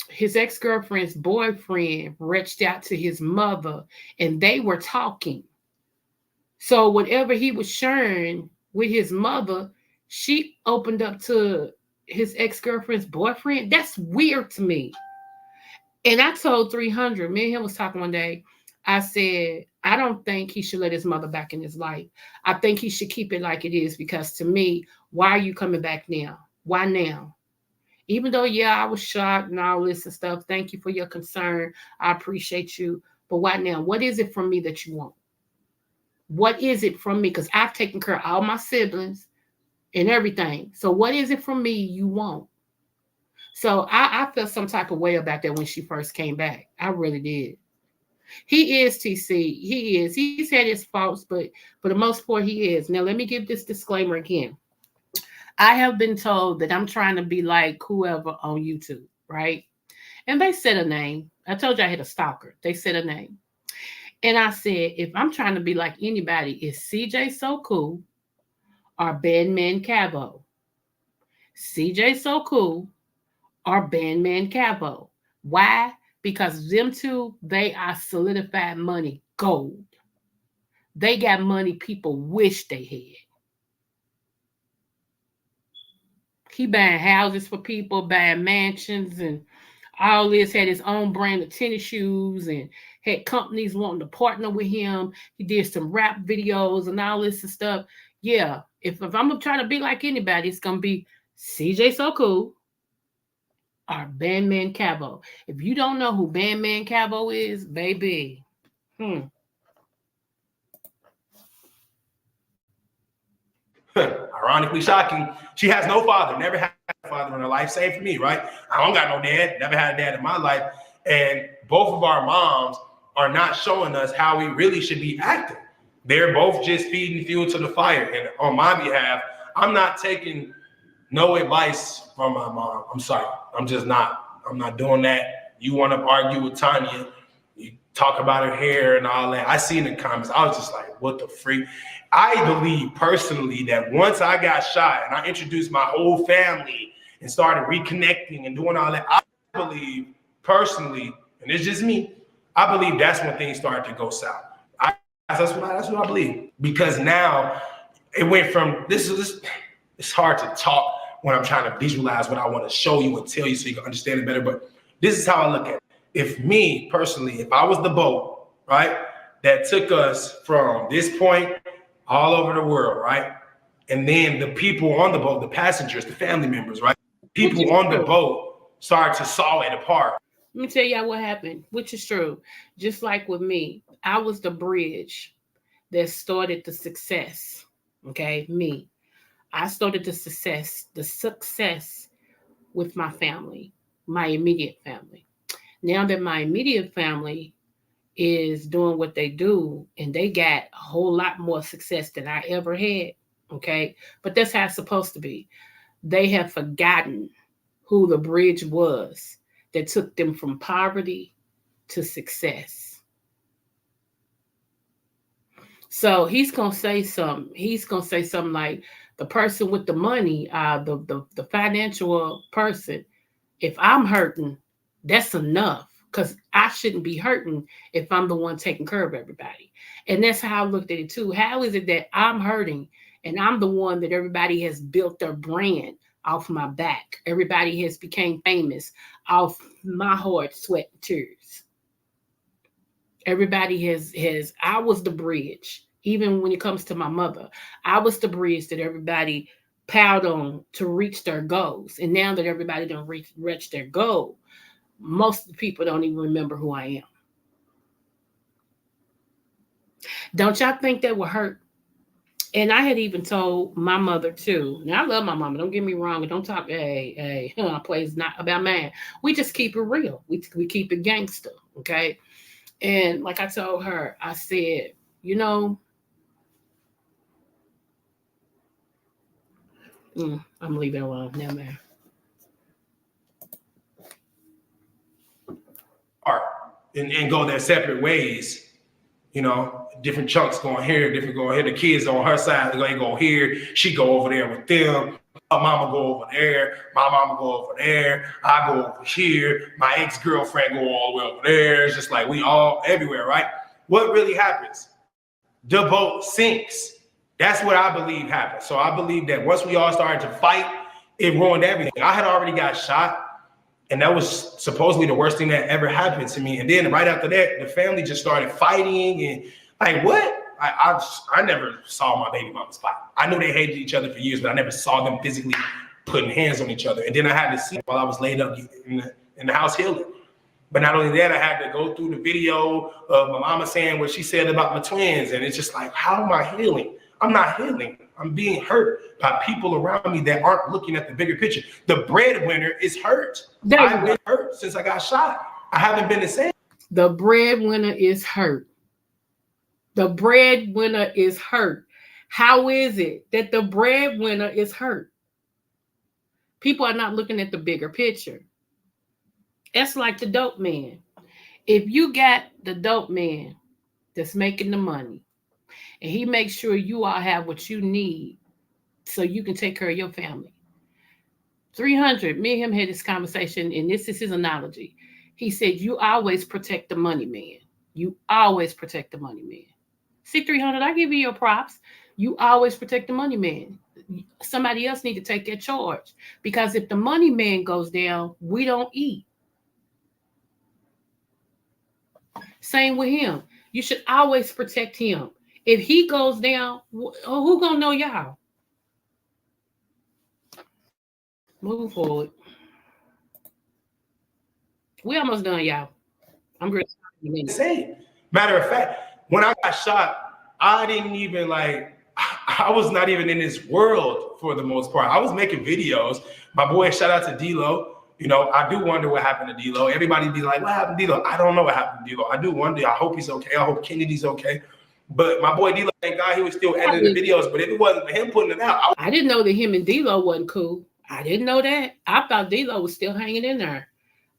his ex-girlfriend's boyfriend reached out to his mother and they were talking. So whatever he was sharing with his mother, she opened up to his ex-girlfriend's boyfriend. That's weird to me. And I told 300, me and him was talking one day. I said, I don't think he should let his mother back in his life. I think he should keep it like it is because to me, why are you coming back now? Why now? Even though, yeah, I was shocked and all this and stuff. Thank you for your concern. I appreciate you. But why now? What is it from me that you want? What is it from me? Because I've taken care of all my siblings and everything. So what is it from me you want? So I felt some type of way about that when she first came back. I really did. He is TC. He is. He's had his faults, but for the most part, he is. Now, let me give this disclaimer again. I have been told that I'm trying to be like whoever on YouTube, right? And they said a name. I told you I had a stalker. They said a name. And I said, if I'm trying to be like anybody, is CJ So Cool or Bandman Cabo? CJ So Cool or Bandman Cabo. Why? Because them two, they are solidified money gold. They got money people wish they had. He buying houses for people, buying mansions and all this, had his own brand of tennis shoes and had companies wanting to partner with him. He did some rap videos and all this and stuff. Yeah, if I'm trying to be like anybody, it's gonna be CJ So Cool or Bandman Cabo. If you don't know who Bandman Cabo is, baby, Ironically shocking, she has no father, never had a father in her life. Same for me, right? I don't got no dad, never had a dad in my life. And both of our moms are not showing us how we really should be acting. They're both just feeding fuel to the fire. And on my behalf, I'm not taking no advice from my mom. I'm sorry. I'm just not. I'm not doing that. You want to argue with Tanya, you talk about her hair and all that. I see in the comments, I was just like, what the freak? I believe personally that once I got shot and I introduced my whole family and started reconnecting and doing all that, I believe personally, and it's just me, I believe that's when things started to go south. That's what I believe. Because now it went from it's hard to talk when I'm trying to visualize what I want to show you and tell you so you can understand it better. But this is how I look at it. If me personally, if I was the boat, right, that took us from this point all over the world, right? And then the people on the boat, the passengers, the family members, right? People on the boat started to saw it apart. let me tell y'all what happened, which is true. Just like with me, I was the bridge that started the success. Okay, me. I started the success with my family, my immediate family. Now that my immediate family is doing what they do and they got a whole lot more success than I ever had, okay? But that's how it's supposed to be. They have forgotten who the bridge was that took them from poverty to success. So he's gonna say something like the person with the money, the financial person, if I'm hurting, that's enough because I shouldn't be hurting if I'm the one taking care of everybody. And that's how I looked at it too. How is it that I'm hurting and I'm the one that everybody has built their brand off my back? Everybody has became famous off my hard sweat and tears. Everybody has I was the bridge. Even when it comes to my mother, I was the bridge that everybody piled on to reach their goals. And now that everybody don't reach their goal, most of the people don't even remember who I am. Don't y'all think that would hurt? And I had even told my mother too. Now I love my mama. Don't get me wrong. And don't talk. Hey, plays not about man. We just keep it real. We keep it gangster. Okay. And like I told her, I said, you know, I'm leaving it alone. Never mind. And go their separate ways. You know, different chunks going here, different going here. The kids on her side, they go here. She go over there with them. My mama go over there. My mama go over there. I go over here. My ex-girlfriend go all the way over there. It's just like we all everywhere, right? What really happens? The boat sinks. That's what I believe happened. So I believe that once we all started to fight, it ruined everything. I had already got shot. And that was supposedly the worst thing that ever happened to me. And then right after that, the family just started fighting and like, what? I never saw my baby mamas fight. I knew they hated each other for years, but I never saw them physically putting hands on each other. And then I had to see while I was laid up in the house healing. But not only that, I had to go through the video of my mama saying what she said about my twins. And it's just like, how am I healing? I'm not healing. I'm being hurt by people around me that aren't looking at the bigger picture. The breadwinner is hurt. I've been hurt since I got shot. I haven't been the same. The breadwinner is hurt. The breadwinner is hurt. How is it that the breadwinner is hurt? People are not looking at the bigger picture. It's like the dope man. If you got the dope man that's making the money, and he makes sure you all have what you need so you can take care of your family. 300, me and him had this conversation, and this is his analogy. He said, you always protect the money man. You always protect the money man. See, 300, I give you your props. You always protect the money man. Somebody else need to take that charge, because if the money man goes down, we don't eat. Same with him. You should always protect him. If he goes down, who gonna know y'all? Moving forward. We almost done, y'all. I'm good. Insane. Matter of fact, when I got shot, I didn't even I was not even in this world for the most part. I was making videos. My boy, shout out to D-Lo. You know, I do wonder what happened to D-Lo. Everybody be like, what happened to D-Lo? I don't know what happened to D-Lo. I do wonder. I hope he's okay. I hope Kennedy's okay. But my boy D-Lo, thank God he was still editing the videos. But if it wasn't for him putting it out, I didn't know that him and D-Lo wasn't cool. I didn't know that. I thought D-Lo was still hanging in there.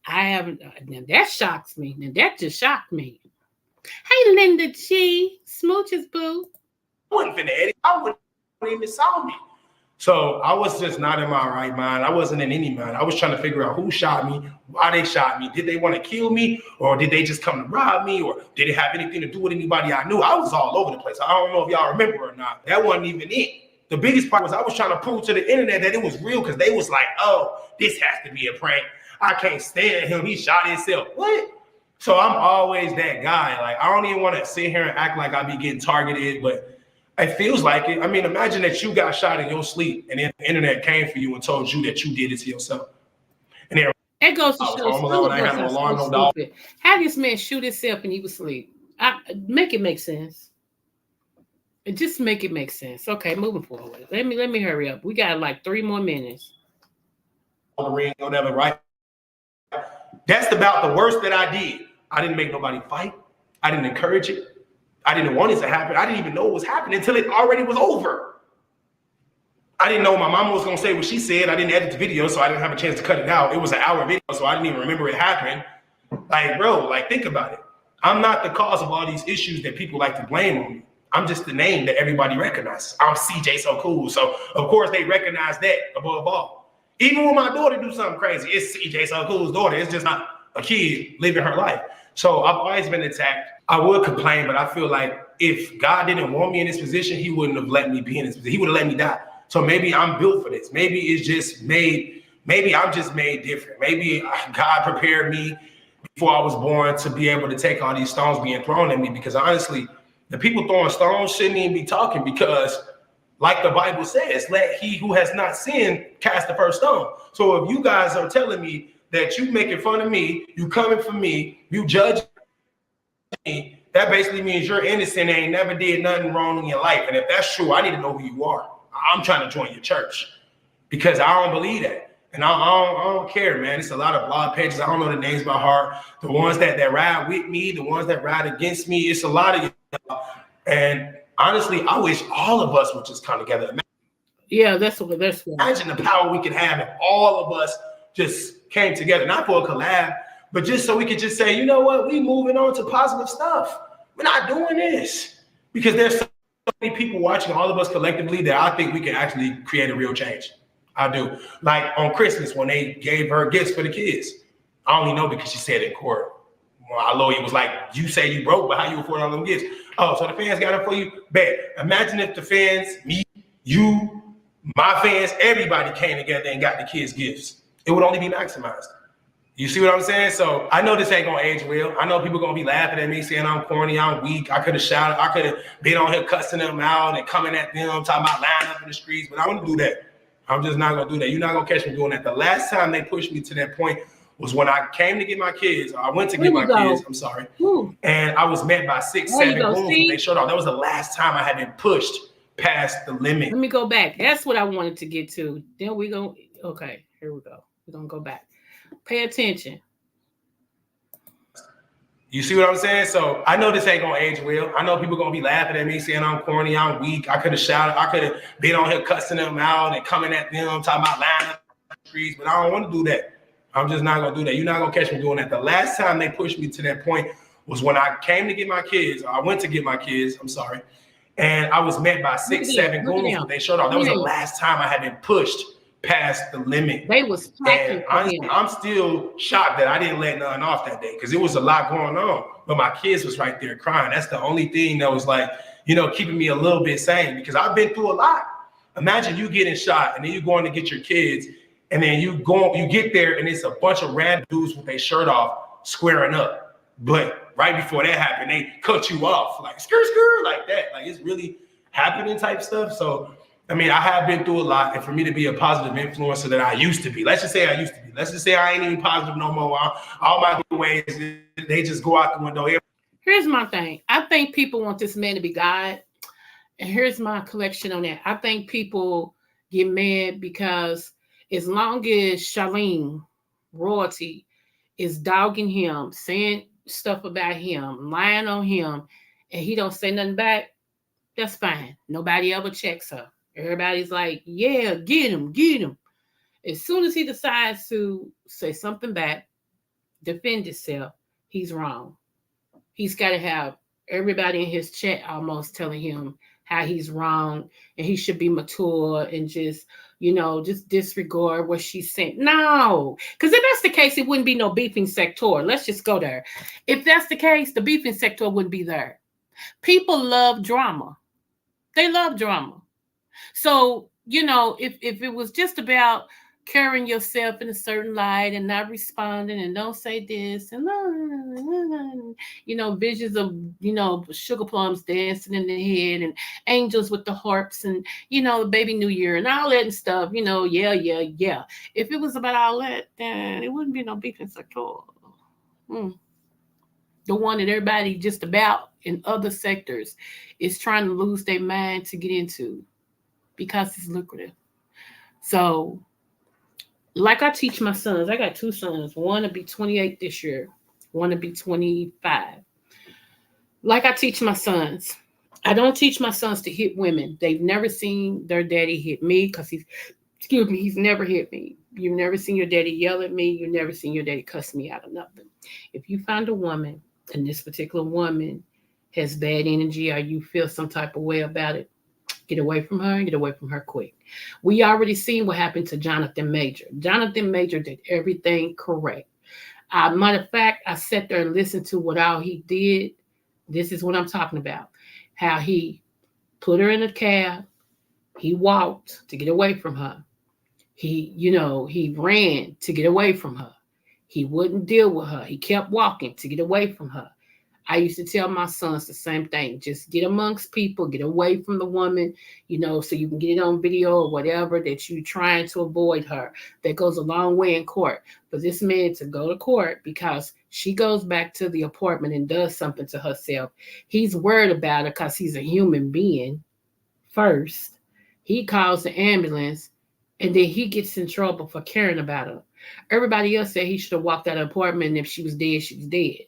I haven't. Now that shocks me. Now that just shocked me. Hey, Linda G. Smooches, boo. I wasn't finna edit. I wouldn't even saw me. So I was just not in my right mind. I wasn't in any mind. I was trying to figure out who shot me, why they shot me. Did they want to kill me, or did they just come to rob me, or did it have anything to do with anybody I knew? I was all over the place. I don't know if y'all remember or not. That wasn't even it. The biggest part was I was trying to prove to the internet that it was real, because they was like, oh, this has to be a prank. I can't stand him. He shot himself. What? So I'm always that guy. Like, I don't even want to sit here and act like I be getting targeted, but it feels like it. I mean, imagine that you got shot in your sleep and then the internet came for you and told you that you did it to yourself. And then it goes to show some of us are so stupid. How this man shoot himself and he was asleep? Make it make sense. Just make it make sense. Okay, moving forward. Let me hurry up. We got like 3 more minutes. The ring, whatever, right? That's about the worst that I did. I didn't make nobody fight. I didn't encourage it. I didn't want it to happen. I didn't even know it was happening until it already was over. I didn't know my mama was going to say what she said. I didn't edit the video, so I didn't have a chance to cut it out. It was an hour video, so I didn't even remember it happened. Like, bro, like, think about it. I'm not the cause of all these issues that people like to blame on me. I'm just the name that everybody recognizes. I'm CJ So Cool. So, of course, they recognize that above all. Even when my daughter do something crazy, it's CJ So Cool's daughter. It's just not a kid living her life. So I've always been attacked. I would complain, but I feel like if God didn't want me in this position, he wouldn't have let me be in this position. He would have let me die. So maybe I'm built for this. Maybe it's just made, maybe I'm just made different. Maybe God prepared me before I was born to be able to take all these stones being thrown at me, because honestly, the people throwing stones shouldn't even be talking, because like the Bible says, let he who has not sinned cast the first stone. So if you guys are telling me that you making fun of me, you coming for me, you judge me, that basically means you're innocent and ain't never did nothing wrong in your life. And if that's true, I need to know who you are. I'm trying to join your church, because I don't believe that. And I don't care, man. It's a lot of blog pages. I don't know the names by heart. The ones that ride with me, the ones that ride against me, it's a lot of y'all. And honestly, I wish all of us would just come together. Yeah, that's what. Imagine the power we could have if all of us just came together, not for a collab, but just so we could just say, you know what, we moving on to positive stuff. We're not doing this, because there's so many people watching all of us collectively that I think we can actually create a real change. I do. Like on Christmas, when they gave her gifts for the kids, I only know because she said it in court. Well, our lawyer was like, you say you broke, but how you afford all them gifts? Oh, so the fans got it for you? Bet. Imagine if the fans, me, you, my fans, everybody came together and got the kids gifts. It would only be maximized. You see what I'm saying? So I know this ain't gonna age well. I know people gonna be laughing at me, saying I'm corny, I'm weak. I could have shouted, I could have been on here cussing them out and coming at them, talking about lying up in the streets, but I wouldn't do that. I'm just not gonna do that. You're not gonna catch me doing that. The last time they pushed me to that point was when I came to get my kids. I went to get my kids. I'm sorry. Ooh. And I was met by 6, 7 goons when they showed off. That was the last time I had been pushed past the limit. Let me go back. That's what I wanted to get to. Then we go. Okay, here we go. We're gonna go back. Pay attention. You see what I'm saying? So I know this ain't gonna age well. I know people gonna be laughing at me, saying I'm corny, I'm weak. I could have shouted, I could have been on here cussing them out and coming at them, talking about lying up in the streets, but I don't want to do that. I'm just not gonna do that. You're not gonna catch me doing that. The last time they pushed me to that point was when I came to get my kids. I went to get my kids. I'm sorry. And I was met by 6, 7 goons with their shirt off. That was the last time I had been pushed past the limit. They was and I'm still shocked that I didn't let none off that day because it was a lot going on. But my kids was right there crying. That's the only thing that was like, you know, keeping me a little bit sane because I've been through a lot. Imagine you getting shot and then you going to get your kids and then you get there and it's a bunch of random dudes with their shirt off squaring up. But right before that happened, they cut you off like skr like that. Like it's really happening type stuff. So, I mean, I have been through a lot. And for me to be a positive influencer that I used to be, let's just say I used to be. Let's just say I ain't even positive no more. All my good ways, they just go out the window. Here's my thing. I think people want this man to be God. And here's my collection on that. I think people get mad because as long as Charlene royalty is dogging him, saying stuff about him, lying on him, and he don't say nothing back, that's fine. Nobody ever checks her. Everybody's like, yeah, get him, get him. As soon as he decides to say something back, defend himself, he's wrong. He's got to have everybody in his chat almost telling him how he's wrong and he should be mature and just, you know, just disregard what she's saying. No, because if that's the case, it wouldn't be no beefing sector. Let's just go there. If that's the case, the beefing sector wouldn't be there. People love drama. They love drama. So, you know, if it was just about carrying yourself in a certain light and not responding and don't say this and, you know, visions of, you know, sugar plums dancing in the head and angels with the harps and, you know, baby new year and all that and stuff, you know, yeah. If it was about all that, then it wouldn't be no beef in sector. The one that everybody just about in other sectors is trying to lose their mind to get into because it's lucrative. So, like I teach my sons, I got 2 sons. One will be 28 this year. One will be 25. Like I teach my sons, I don't teach my sons to hit women. They've never seen their daddy hit me because he's never hit me. You've never seen your daddy yell at me. You've never seen your daddy cuss me out of nothing. If you find a woman and this particular woman has bad energy or you feel some type of way about it, get away from her and get away from her quick. We already seen what happened to Jonathan Major. Jonathan Major did everything correct. Matter of fact, I sat there and listened to what all he did. This is what I'm talking about. How he put her in a cab. He walked to get away from her. He ran to get away from her. He wouldn't deal with her. He kept walking to get away from her. I used to tell my sons the same thing. Just get amongst people, get away from the woman, you know, so you can get it on video or whatever that you're trying to avoid her. That goes a long way in court. For this man to go to court because she goes back to the apartment and does something to herself, he's worried about her because he's a human being first. He calls the ambulance and then he gets in trouble for caring about her. Everybody else said he should have walked out of the apartment and if she was dead, she was dead.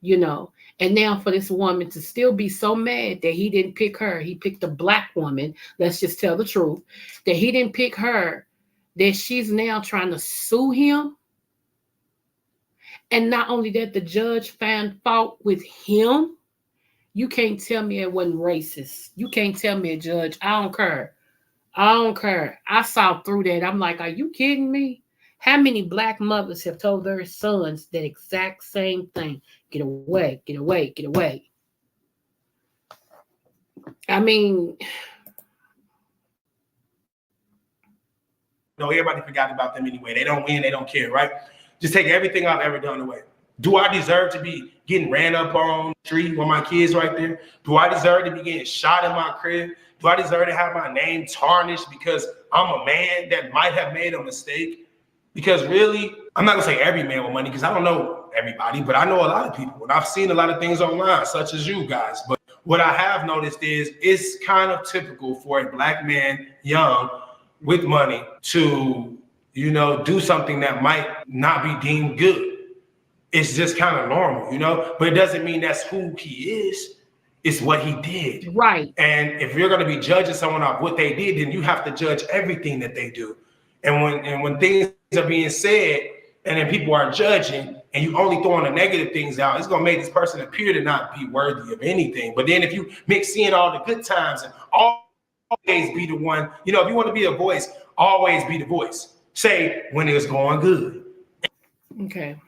You know, and now for this woman to still be so mad that he didn't pick her, he picked a black woman, let's just tell the truth, that he didn't pick her, that she's now trying to sue him. And not only that, the judge found fault with him. You can't tell me it wasn't racist. You can't tell me, Judge, I don't care. I saw through that. I'm like, are you kidding me? How many black mothers have told their sons that exact same thing? Get away, get away, get away. I mean, no, everybody forgot about them anyway. They don't win, they don't care, right? Just take everything I've ever done away. Do I deserve to be getting ran up on the street with my kids right there? Do I deserve to be getting shot in my crib? Do I deserve to have my name tarnished because I'm a man that might have made a mistake? Because really, I'm not gonna say every man with money because I don't know everybody, but I know a lot of people. And I've seen a lot of things online, such as you guys. But what I have noticed is it's kind of typical for a black man, young, with money to, you know, do something that might not be deemed good. It's just kind of normal, you know, but it doesn't mean that's who he is. It's what he did. Right. And if you're going to be judging someone off what they did, then you have to judge everything that they do. And when things are being said, and then people are judging, and you only throwing the negative things out, it's gonna make this person appear to not be worthy of anything. But then if you mix in all the good times and always be the one, if you want to be a voice, always be the voice. Say when it's going good. Okay.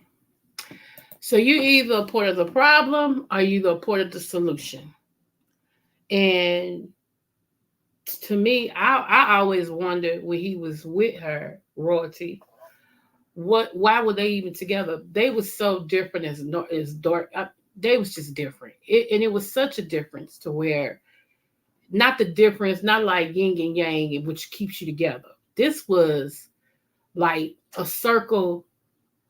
So you either a part of the problem or you a part of the solution. And to me, I always wondered when he was with her, royalty, why were they even together? They were so different as dark. They was just different, and it was such a difference to where not the difference, not like yin and yang, which keeps you together. This was like a circle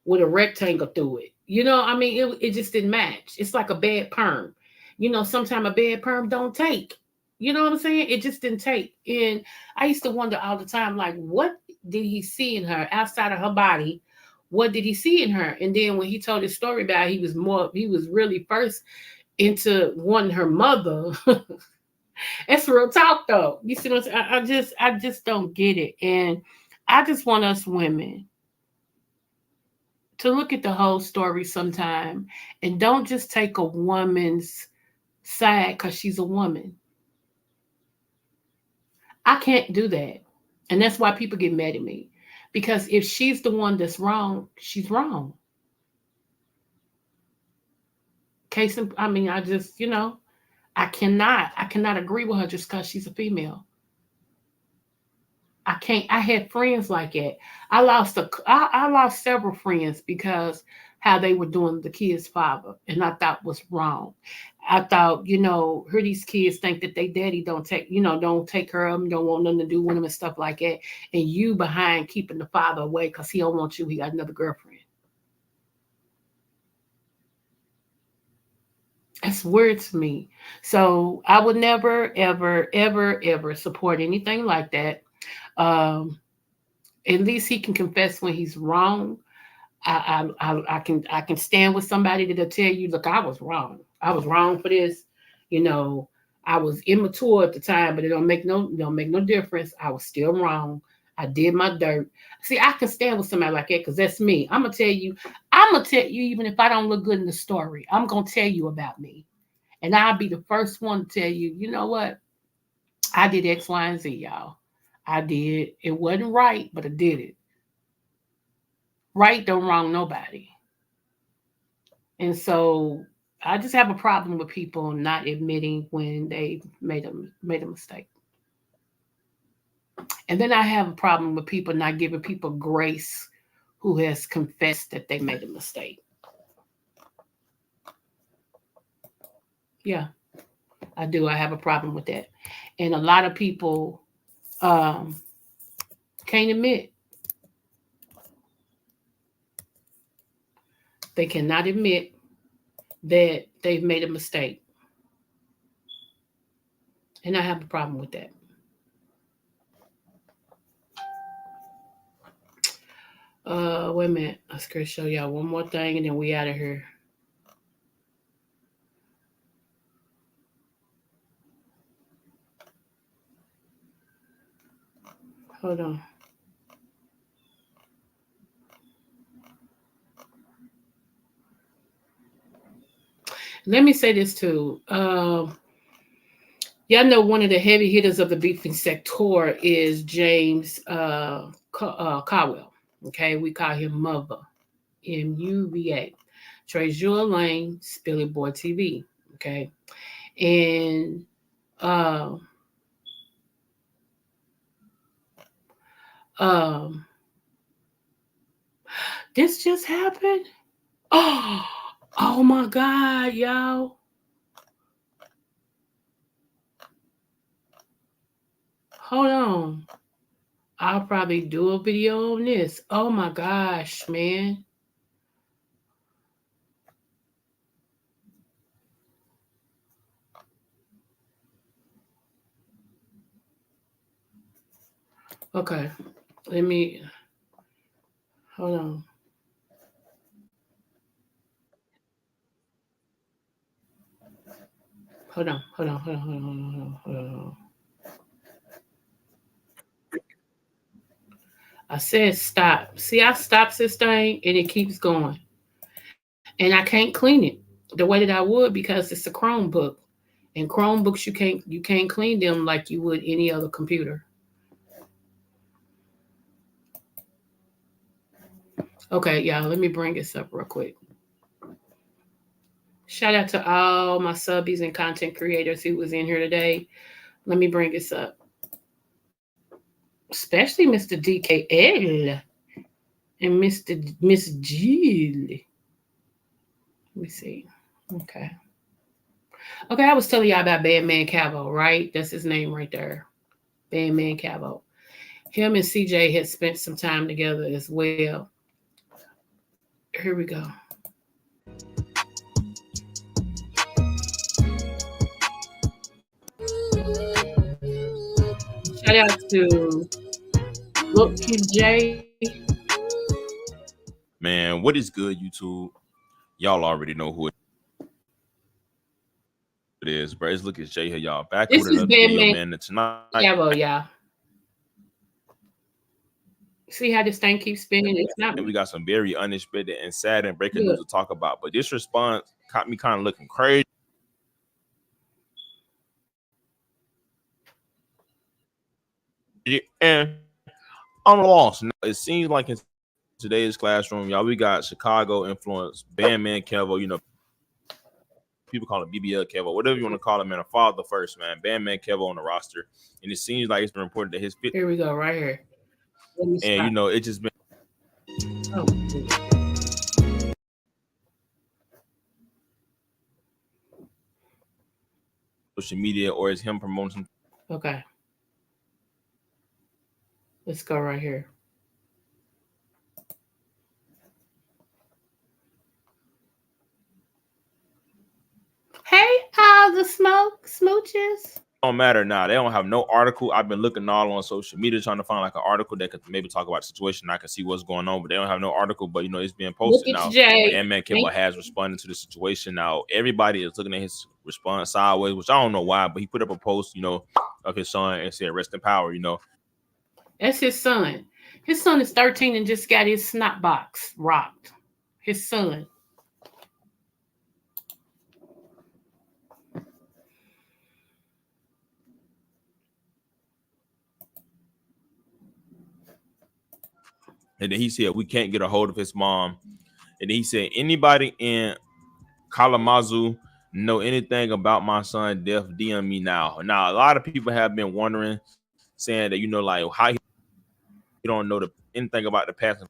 with a rectangle through it. I mean, it just didn't match. It's like a bad perm. Sometimes a bad perm don't take. You know what I'm saying? It just didn't take. And I used to wonder all the time, like, what did he see in her outside of her body? What did he see in her? And then when he told his story about he was really first into wanting her mother. It's real talk though. You see what I'm saying? I just don't get it. And I just want us women to look at the whole story sometime and don't just take a woman's side because she's a woman. I can't do that. And that's why people get mad at me. Because if she's the one that's wrong, she's wrong. I mean, I cannot agree with her just because she's a female. I can't. I had friends like that. I lost several friends because how they were doing the kids' father, and I thought was wrong. I thought, hear these kids think that they daddy don't take care of them, don't want nothing to do with them and stuff like that, and you behind keeping the father away because he don't want you. He got another girlfriend. That's weird to me. So I would never, ever, ever, ever support anything like that. Um, at least he can confess when he's wrong. I can stand with somebody that'll tell you, look, I was wrong. I was wrong for this. You know, I was immature at the time, but it don't make no difference. I was still wrong. I did my dirt. See, I can stand with somebody like that because that's me. I'm gonna tell you even if I don't look good in the story. I'm gonna tell you about me, and I'll be the first one to tell you. You know what? I did X, Y, and Z, y'all. I did. It wasn't right, but I did it. Right don't wrong nobody. And so I just have a problem with people not admitting when they made a mistake. And then I have a problem with people not giving people grace who has confessed that they made a mistake. Yeah, I do. I have a problem with that. And a lot of people um, can't admit. They cannot admit that they've made a mistake. And I have a problem with that. Wait a minute. I was gonna show y'all one more thing and then we out of here. Hold on. Let me say this too. Y'all know one of the heavy hitters of the beefing sector is James Caldwell. Okay, we call him Mother, MUVA. Treasure Lane, Spilly Boy TV. Okay, and uh, um, this just happened. Oh, oh my God, y'all. Hold on. I'll probably do a video on this. Oh my gosh, man. Okay. Let me hold on. Hold on. Hold on. Hold on. Hold on. Hold on. Hold on. I said stop. See, I stops this thing and it keeps going. And I can't clean it the way that I would because it's a Chromebook. And Chromebooks you can't clean them like you would any other computer. Okay, y'all, let me bring this up real quick. Shout out to all my subbies and content creators who was in here today. Let me bring this up. Especially Mr. DKL and Miss Jill. Let me see. Okay. Okay, I was telling y'all about Bandman Cavo, right? That's his name right there. Bandman Cavo. Him and CJ had spent some time together as well. Here we go. Shout out to Look Kid J. Man, what is good, YouTube? Y'all already know who it is, bro. It's Look at Jay here, y'all. Back This with is another video, Bandman man. And tonight, Cavo, y'all. See how this thing keeps spinning? It's not we got some very unexpected and sad and breaking good. news to talk about. But this response caught me kind of looking crazy. And I'm lost. Now, it seems like in today's classroom, y'all, we got Chicago influence, Bandman Kevo, you know, people call him BBL Kevo, whatever you want to call him, man, a father first, man. Bandman Kevo on the roster. And it seems like it's been reported that his fit. Here we go, right here. Let me And, stop. you know, it just been Oh, social media or is him promoting some. okay. Let's go right here. Hey, all the smoke smooches. Don't matter now. They don't have no article. I've been looking all on social media trying to find like an article that could maybe talk about the situation. I can see what's going on, but they don't have no article. But you know, it's being Look posted at now. Jay. Bandman Kimball has responded to the situation. Now everybody is looking at his response sideways, which I don't know why, but he put up a post, you know, of his son and said, "Rest in power." You know, That's his son. His son is 13 and just got his snot box rocked. His son. and then he said we can't get a hold of his mom, and then he said anybody in Kalamazoo know anything about my son death, DM me now. Now a lot of people have been wondering, saying that you know like how he don't know anything about the past,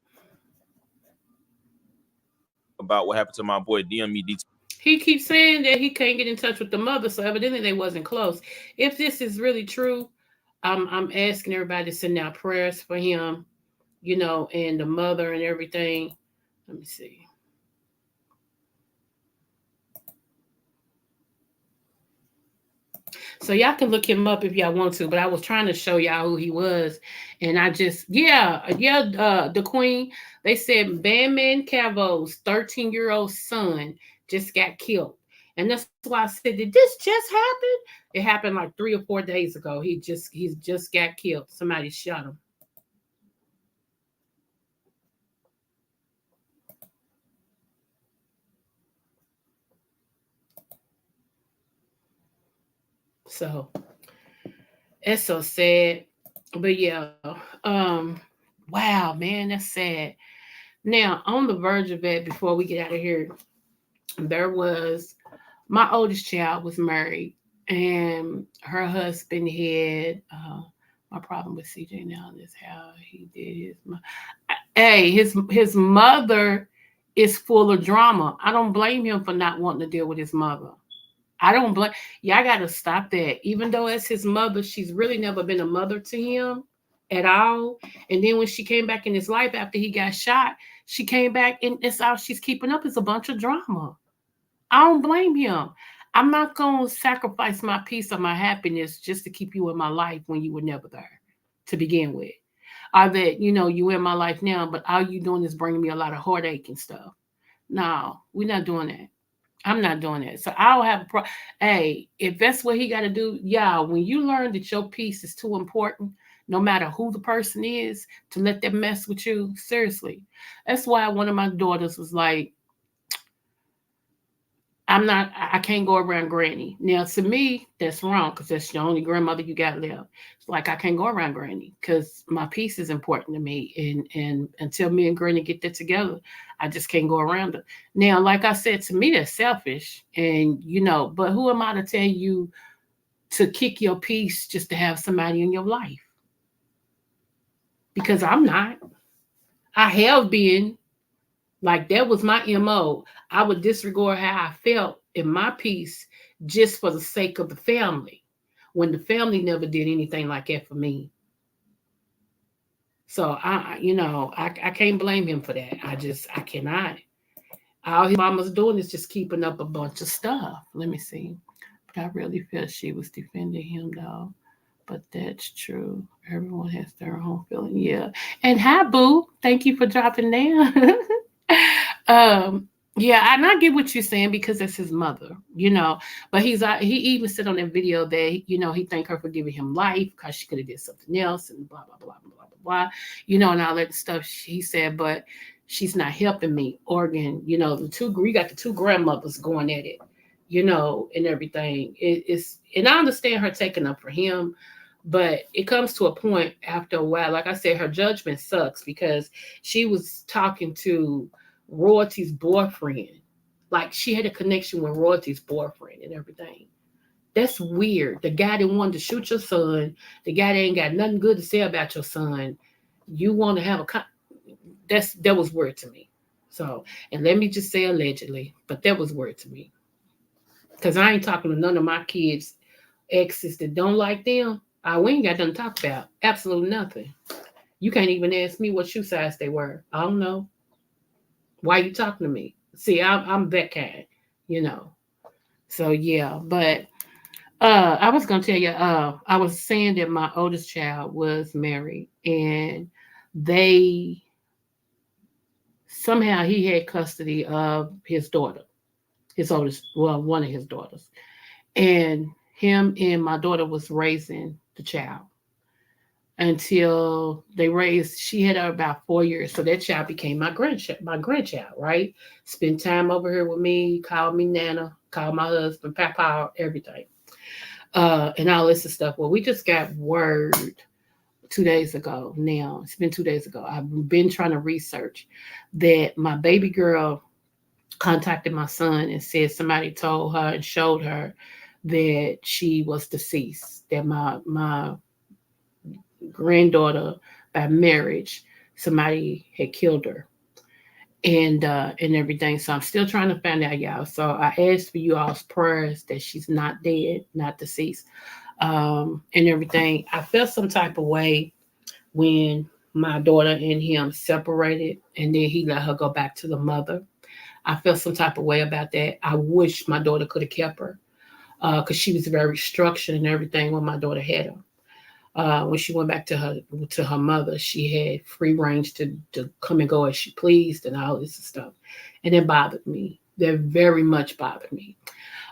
about what happened to my boy. DM me details. He keeps saying that he can't get in touch with the mother, so evidently they wasn't close. If this is really true, I'm asking everybody to send out prayers for him, you know, and the mother and everything. Let me see. So y'all can look him up if y'all want to, but I was trying to show y'all who he was, and I just the Queen. They said Bandman Cavo's 13-year-old son just got killed, and that's why I said, did this just happen? It happened like 3 or 4 days ago. He's just got killed. Somebody shot him. So it's so sad, but yeah, wow, man, that's sad. Now, on the verge of it, before we get out of here, there was my oldest child was married, and her husband had my problem with CJ now is how he did his mother is full of drama. I don't blame him for not wanting to deal with his mother. I don't blame. Yeah, I got to stop that. Even though as his mother, she's really never been a mother to him at all. And then when she came back in his life after he got shot, she came back and it's all she's keeping up is a bunch of drama. I don't blame him. I'm not going to sacrifice my peace or my happiness just to keep you in my life when you were never there to begin with. Or that, you know, you in my life now, but all you doing is bringing me a lot of heartache and stuff. No, we're not doing that. I'm not doing that. So I don't have a problem. Hey, if that's what he got to do, yeah, when you learn that your peace is too important, no matter who the person is, to let them mess with you. Seriously. That's why one of my daughters was like, I can't go around granny. Now, to me, that's wrong because that's the only grandmother you got left. It's like, I can't go around granny because my peace is important to me. And until me and granny get that together, I just can't go around her. Now, like I said, to me, that's selfish. And, but who am I to tell you to kick your peace just to have somebody in your life? Because I'm not. I have been. Like, that was my MO. I would disregard how I felt in my peace just for the sake of the family, when the family never did anything like that for me. So I can't blame him for that. I cannot. All his mama's doing is just keeping up a bunch of stuff. Let me see. But I really feel she was defending him though. But that's true. Everyone has their own feeling. Yeah. And hi, Boo. Thank you for dropping down. um, yeah, and I get what you're saying because it's his mother. But he even said on that video that he thanked her for giving him life because she could have did something else and blah blah blah blah blah blah. And all that stuff. He said, but she's not helping me. Oregon, we got the two grandmothers going at it, and everything. It's and I understand her taking up for him. But it comes to a point after a while, like I said, her judgment sucks because she was talking to Royalty's boyfriend. Like, she had a connection with Royalty's boyfriend and everything. That's weird. The guy that wanted to shoot your son, the guy that ain't got nothing good to say about your son, you want to have that was weird to me. So, and let me just say allegedly, but that was weird to me. Because I ain't talking to none of my kids' exes that don't like them. We ain't got nothing to talk about. Absolutely nothing. You can't even ask me what shoe size they were. I don't know. Why you talking to me? See, I'm that kind. So yeah, but I was gonna tell you, I was saying that my oldest child was married, and they somehow he had custody of his daughter, his oldest, well, one of his daughters, and him and my daughter was raising the child until they raised. She had her about 4 years, so that child became my grandchild. Right, spent time over here with me, called me Nana, called my husband Papa, everything, and all this stuff. Well, we just got word 2 days ago. Now it's been 2 days ago. I've been trying to research that my baby girl contacted my son and said somebody told her and showed her that she was deceased. That my granddaughter, by marriage, somebody had killed her, and everything. So I'm still trying to find out, y'all. So I asked for you all's prayers that she's not dead, not deceased, and everything. I felt some type of way when my daughter and him separated, and then he let her go back to the mother. I felt some type of way about that. I wish my daughter could have kept her because she was very structured and everything when my daughter had her. When she went back to her mother, she had free range to come and go as she pleased and all this stuff. And it bothered me. That very much bothered me.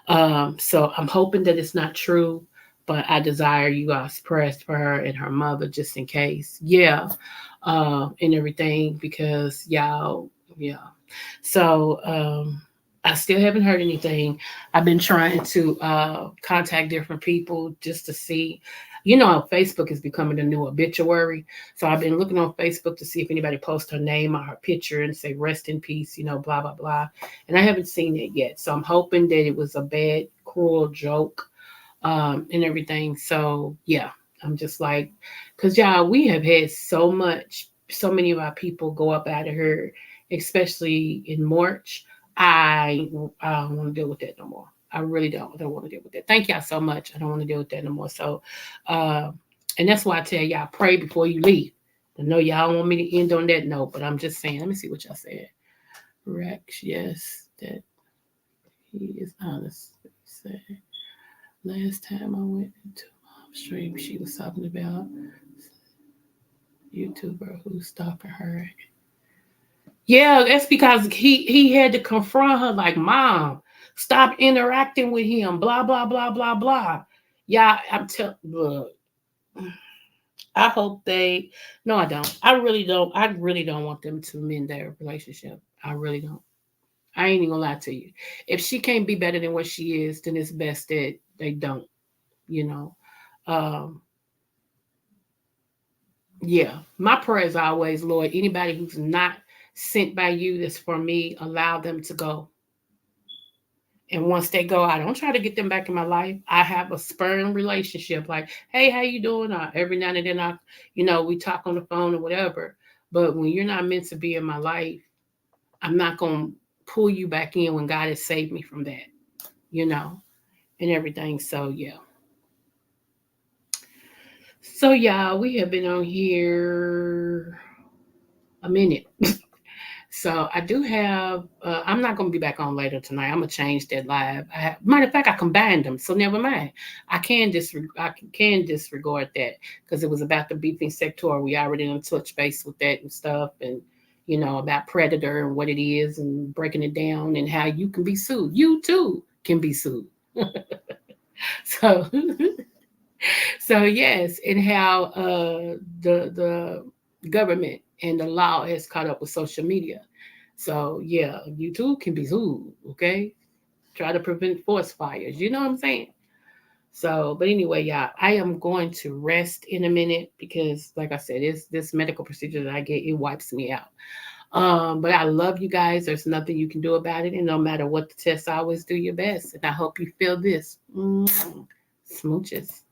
So I'm hoping that it's not true, but I desire you guys prayers for her and her mother just in case. Yeah. And everything because y'all, yeah. So I still haven't heard anything. I've been trying to contact different people just to see. Facebook is becoming the new obituary. So I've been looking on Facebook to see if anybody posts her name or her picture and say rest in peace, blah, blah, blah. And I haven't seen it yet. So I'm hoping that it was a bad, cruel joke and everything. So yeah, I'm just like, because y'all, we have had so many of our people go up out of here, especially in March. I don't want to deal with that no more. I really don't want to deal with that. Thank y'all so much. I don't want to deal with that no more. So, and that's why I tell y'all, pray before you leave. I know y'all don't want me to end on that note, but I'm just saying, let me see what y'all said. Rex, yes, that he is honest. Last time I went into my stream, she was talking about YouTuber who's stalking her. Yeah, that's because he had to confront her like, Mom, stop interacting with him, blah, blah, blah, blah, blah. Yeah, look, I hope they. No, I don't. I really don't. I really don't want them to mend their relationship. I really don't. I ain't even gonna lie to you. If she can't be better than what she is, then it's best that they don't. You know. Um, yeah. My prayer is always, Lord, anybody who's not sent by you that's for me, allow them to go. And once they go, I don't try to get them back in my life. I have a spurring relationship, like, hey, how you doing? Every now and then we talk on the phone or whatever. But when you're not meant to be in my life, I'm not gonna pull you back in when God has saved me from that, you know, and everything. So yeah. So yeah, we have been on here a minute. So I do have. I'm not going to be back on later tonight. I'm gonna change that live. Matter of fact, I combined them, so never mind. I can disregard that because it was about the beeping sector. We already done touch base with that and stuff, and about predator and what it is, and breaking it down, and how you can be sued. You too can be sued. So, so yes, and how the government and the law has caught up with social media. So yeah, you too can be sued. Okay, try to prevent forest fires. You know what I'm saying? So, but anyway, yeah, I am going to rest in a minute because, like I said, it's this medical procedure that I get. It wipes me out. But I love you guys. There's nothing you can do about it, and no matter what the test, always do your best. And I hope you feel this. Smooches.